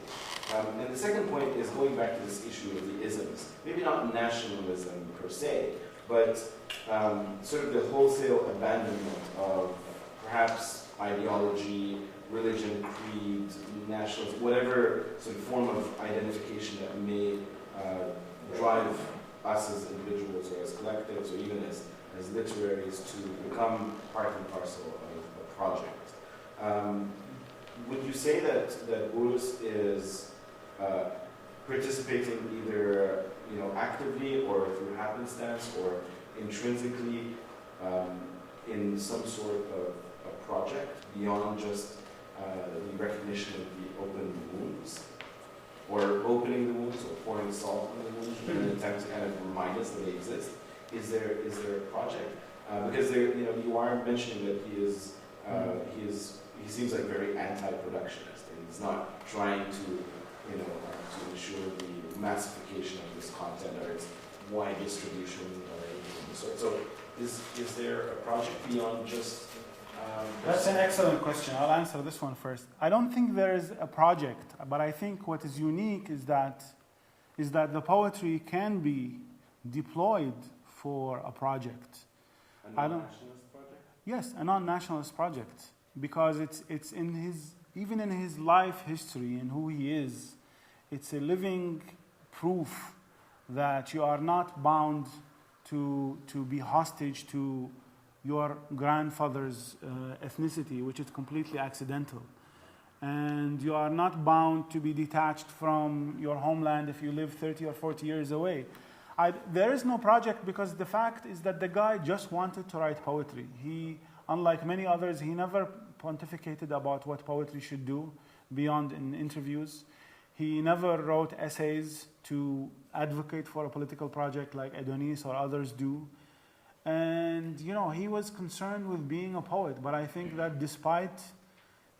And the second point is going back to this issue of the isms. Maybe not nationalism per se, but sort of the wholesale abandonment of perhaps ideology, religion, creed, nationalism, whatever sort of form of identification that may drive us as individuals or as collectives or even as literaries to become part and parcel of a project. Would you say that Boulus is participating either actively or through happenstance or intrinsically in some sort of a project beyond just the recognition of the open wounds, or opening the wounds or pouring salt on the wounds in an attempt to kind of remind us that they exist? Is there a project? Because you are mentioning that he seems like very anti-productionist, and he's not trying to ensure the massification of this content or its wide distribution or anything of the sort. So is there a project beyond just... That's an excellent question. I'll answer this one first. I don't think there is a project, but I think what is unique is that the poetry can be deployed for a project. A non-nationalist project? Yes, a non-nationalist project, because it's in his, even in his life history and who he is, it's a living proof that you are not bound to be hostage to your grandfather's ethnicity, which is completely accidental. And you are not bound to be detached from your homeland if you live 30 or 40 years away. There is no project, because the fact is that the guy just wanted to write poetry. He, unlike many others, he never pontificated about what poetry should do beyond in interviews. He never wrote essays to advocate for a political project like Adonis or others do. And, you know, he was concerned with being a poet. But I think that despite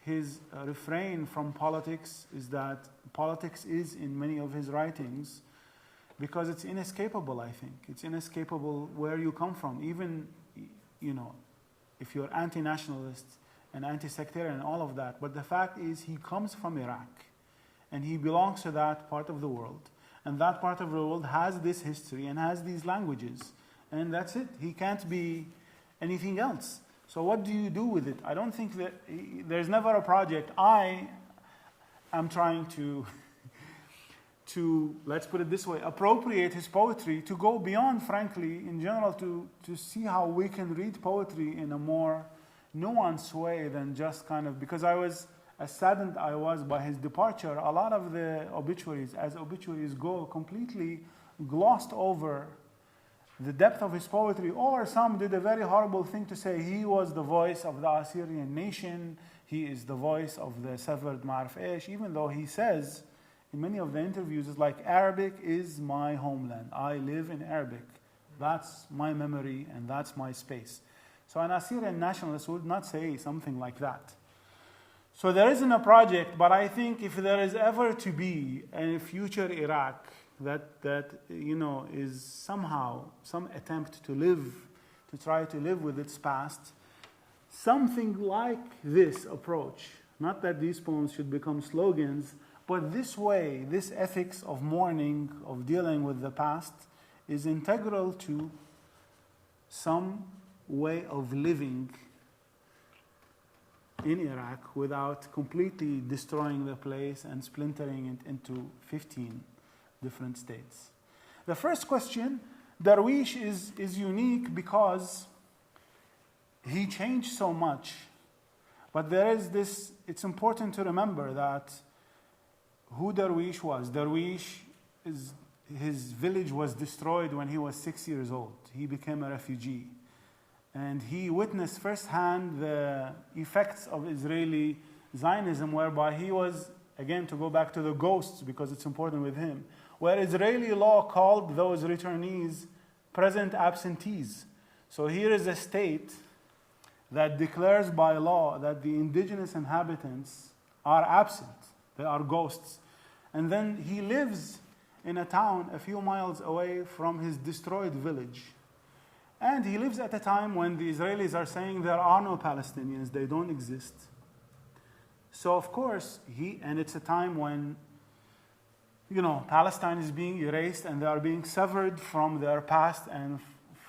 his refrain from politics, is that politics is in many of his writings, because it's inescapable, I think. It's inescapable where you come from. Even, you know, if you're anti-nationalist and anti-sectarian and all of that. But the fact is, he comes from Iraq. And he belongs to that part of the world. And that part of the world has this history and has these languages. And that's it. He can't be anything else. So what do you do with it? I don't think that there's never a project. I am trying to let's put it this way, appropriate his poetry to go beyond, frankly, in general, to see how we can read poetry in a more nuanced way than just kind of, because as saddened I was by his departure, a lot of the obituaries, as obituaries go, completely glossed over the depth of his poetry, or some did a very horrible thing to say he was the voice of the Assyrian nation, he is the voice of the severed Ma'arif Aish, even though he says in many of the interviews, it's like, Arabic is my homeland. I live in Arabic. That's my memory and that's my space. So an Assyrian nationalist would not say something like that. So there isn't a project, but I think if there is ever to be a future Iraq that you know, is somehow some attempt to try to live with its past, something like this approach, not that these poems should become slogans, but this way, this ethics of mourning, of dealing with the past, is integral to some way of living in Iraq without completely destroying the place and splintering it into 15 different states. The first question, Darwish is unique because he changed so much. But there is this, it's important to remember that who Darwish was. Darwish, his village was destroyed when he was 6 years old. He became a refugee. And he witnessed firsthand the effects of Israeli Zionism, whereby he was, again, to go back to the ghosts, because it's important with him, where Israeli law called those returnees present absentees. So here is a state that declares by law that the indigenous inhabitants are absent. They are ghosts. And then he lives in a town a few miles away from his destroyed village. And he lives at a time when the Israelis are saying there are no Palestinians, they don't exist. So of course, and it's a time when, you know, Palestine is being erased and they are being severed from their past and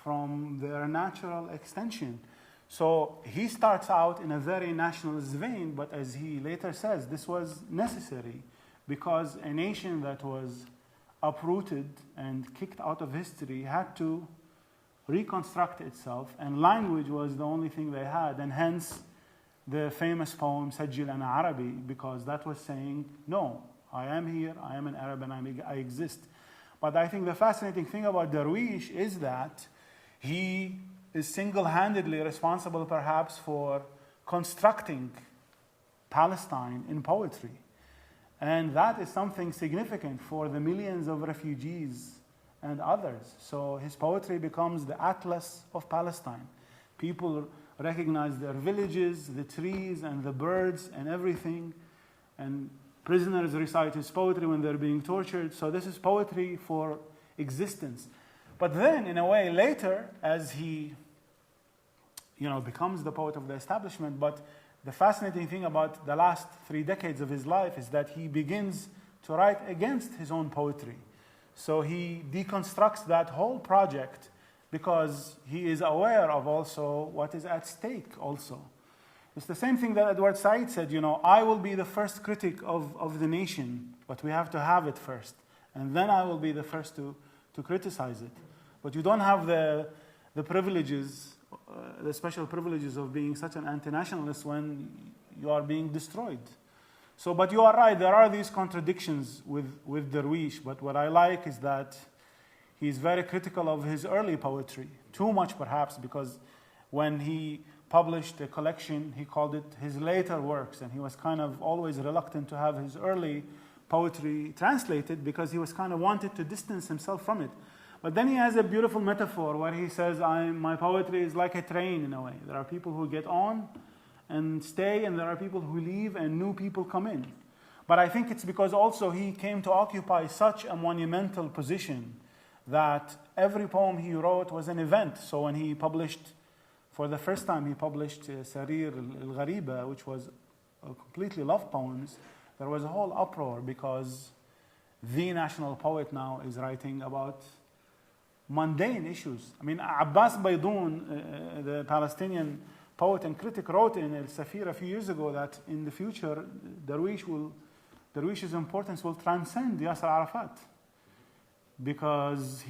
from their natural extension. So he starts out in a very nationalist vein, but as he later says, this was necessary because a nation that was uprooted and kicked out of history had to reconstruct itself, and language was the only thing they had, and hence the famous poem Sajil Ana Arabi, because that was saying, no, I am here, I am an Arab, and I exist. But I think the fascinating thing about Darwish is that he is single-handedly responsible perhaps for constructing Palestine in poetry. And that is something significant for the millions of refugees and others. So his poetry becomes the atlas of Palestine. People recognize their villages, the trees and the birds and everything. And prisoners recite his poetry when they're being tortured. So this is poetry for existence. But then, in a way, later, as he becomes the poet of the establishment, but the fascinating thing about the last 3 decades of his life is that he begins to write against his own poetry. So he deconstructs that whole project because he is aware of also what is at stake also. It's the same thing that Edward Said said, I will be the first critic of the nation, but we have to have it first. And then I will be the first to criticize it. But you don't have the privileges, the special privileges of being such an anti-nationalist when you are being destroyed. So, but you are right, there are these contradictions with Darwish, but what I like is that he's very critical of his early poetry, too much perhaps, because when he published a collection, he called it his later works, and he was kind of always reluctant to have his early poetry translated because he was kind of wanted to distance himself from it. But then he has a beautiful metaphor where he says, my poetry is like a train in a way. There are people who get on and stay, and there are people who leave and new people come in. But I think it's because also he came to occupy such a monumental position that every poem he wrote was an event. So when he published, for the first time, he published Sarir al-Ghariba, which was completely love poems, there was a whole uproar because the national poet now is writing about mundane issues. I mean, Abbas Baidoun, the Palestinian poet and critic, wrote in al-Safir a few years ago that in the future, Darwish's importance will transcend Yasser Arafat because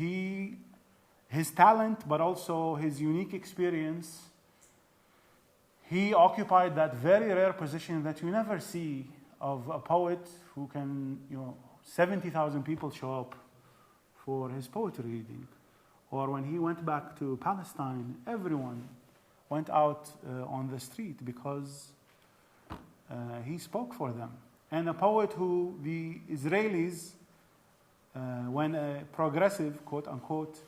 his talent, but also his unique experience, he occupied that very rare position that you never see of a poet who can, 70,000 people show up for his poetry reading. Or when he went back to Palestine, everyone went out on the street because he spoke for them. And a poet who the Israelis, when a progressive, quote unquote,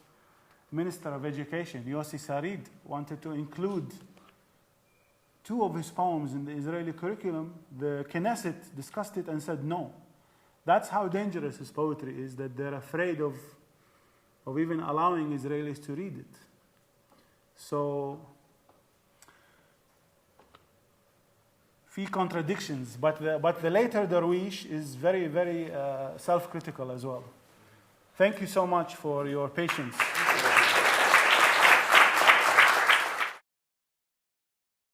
Minister of Education, Yossi Sarid, wanted to include 2 of his poems in the Israeli curriculum, the Knesset discussed it and said no. That's how dangerous his poetry is, that they're afraid of even allowing Israelis to read it. So, few contradictions, but the later Darwish is very, very self-critical as well. Thank you so much for your patience.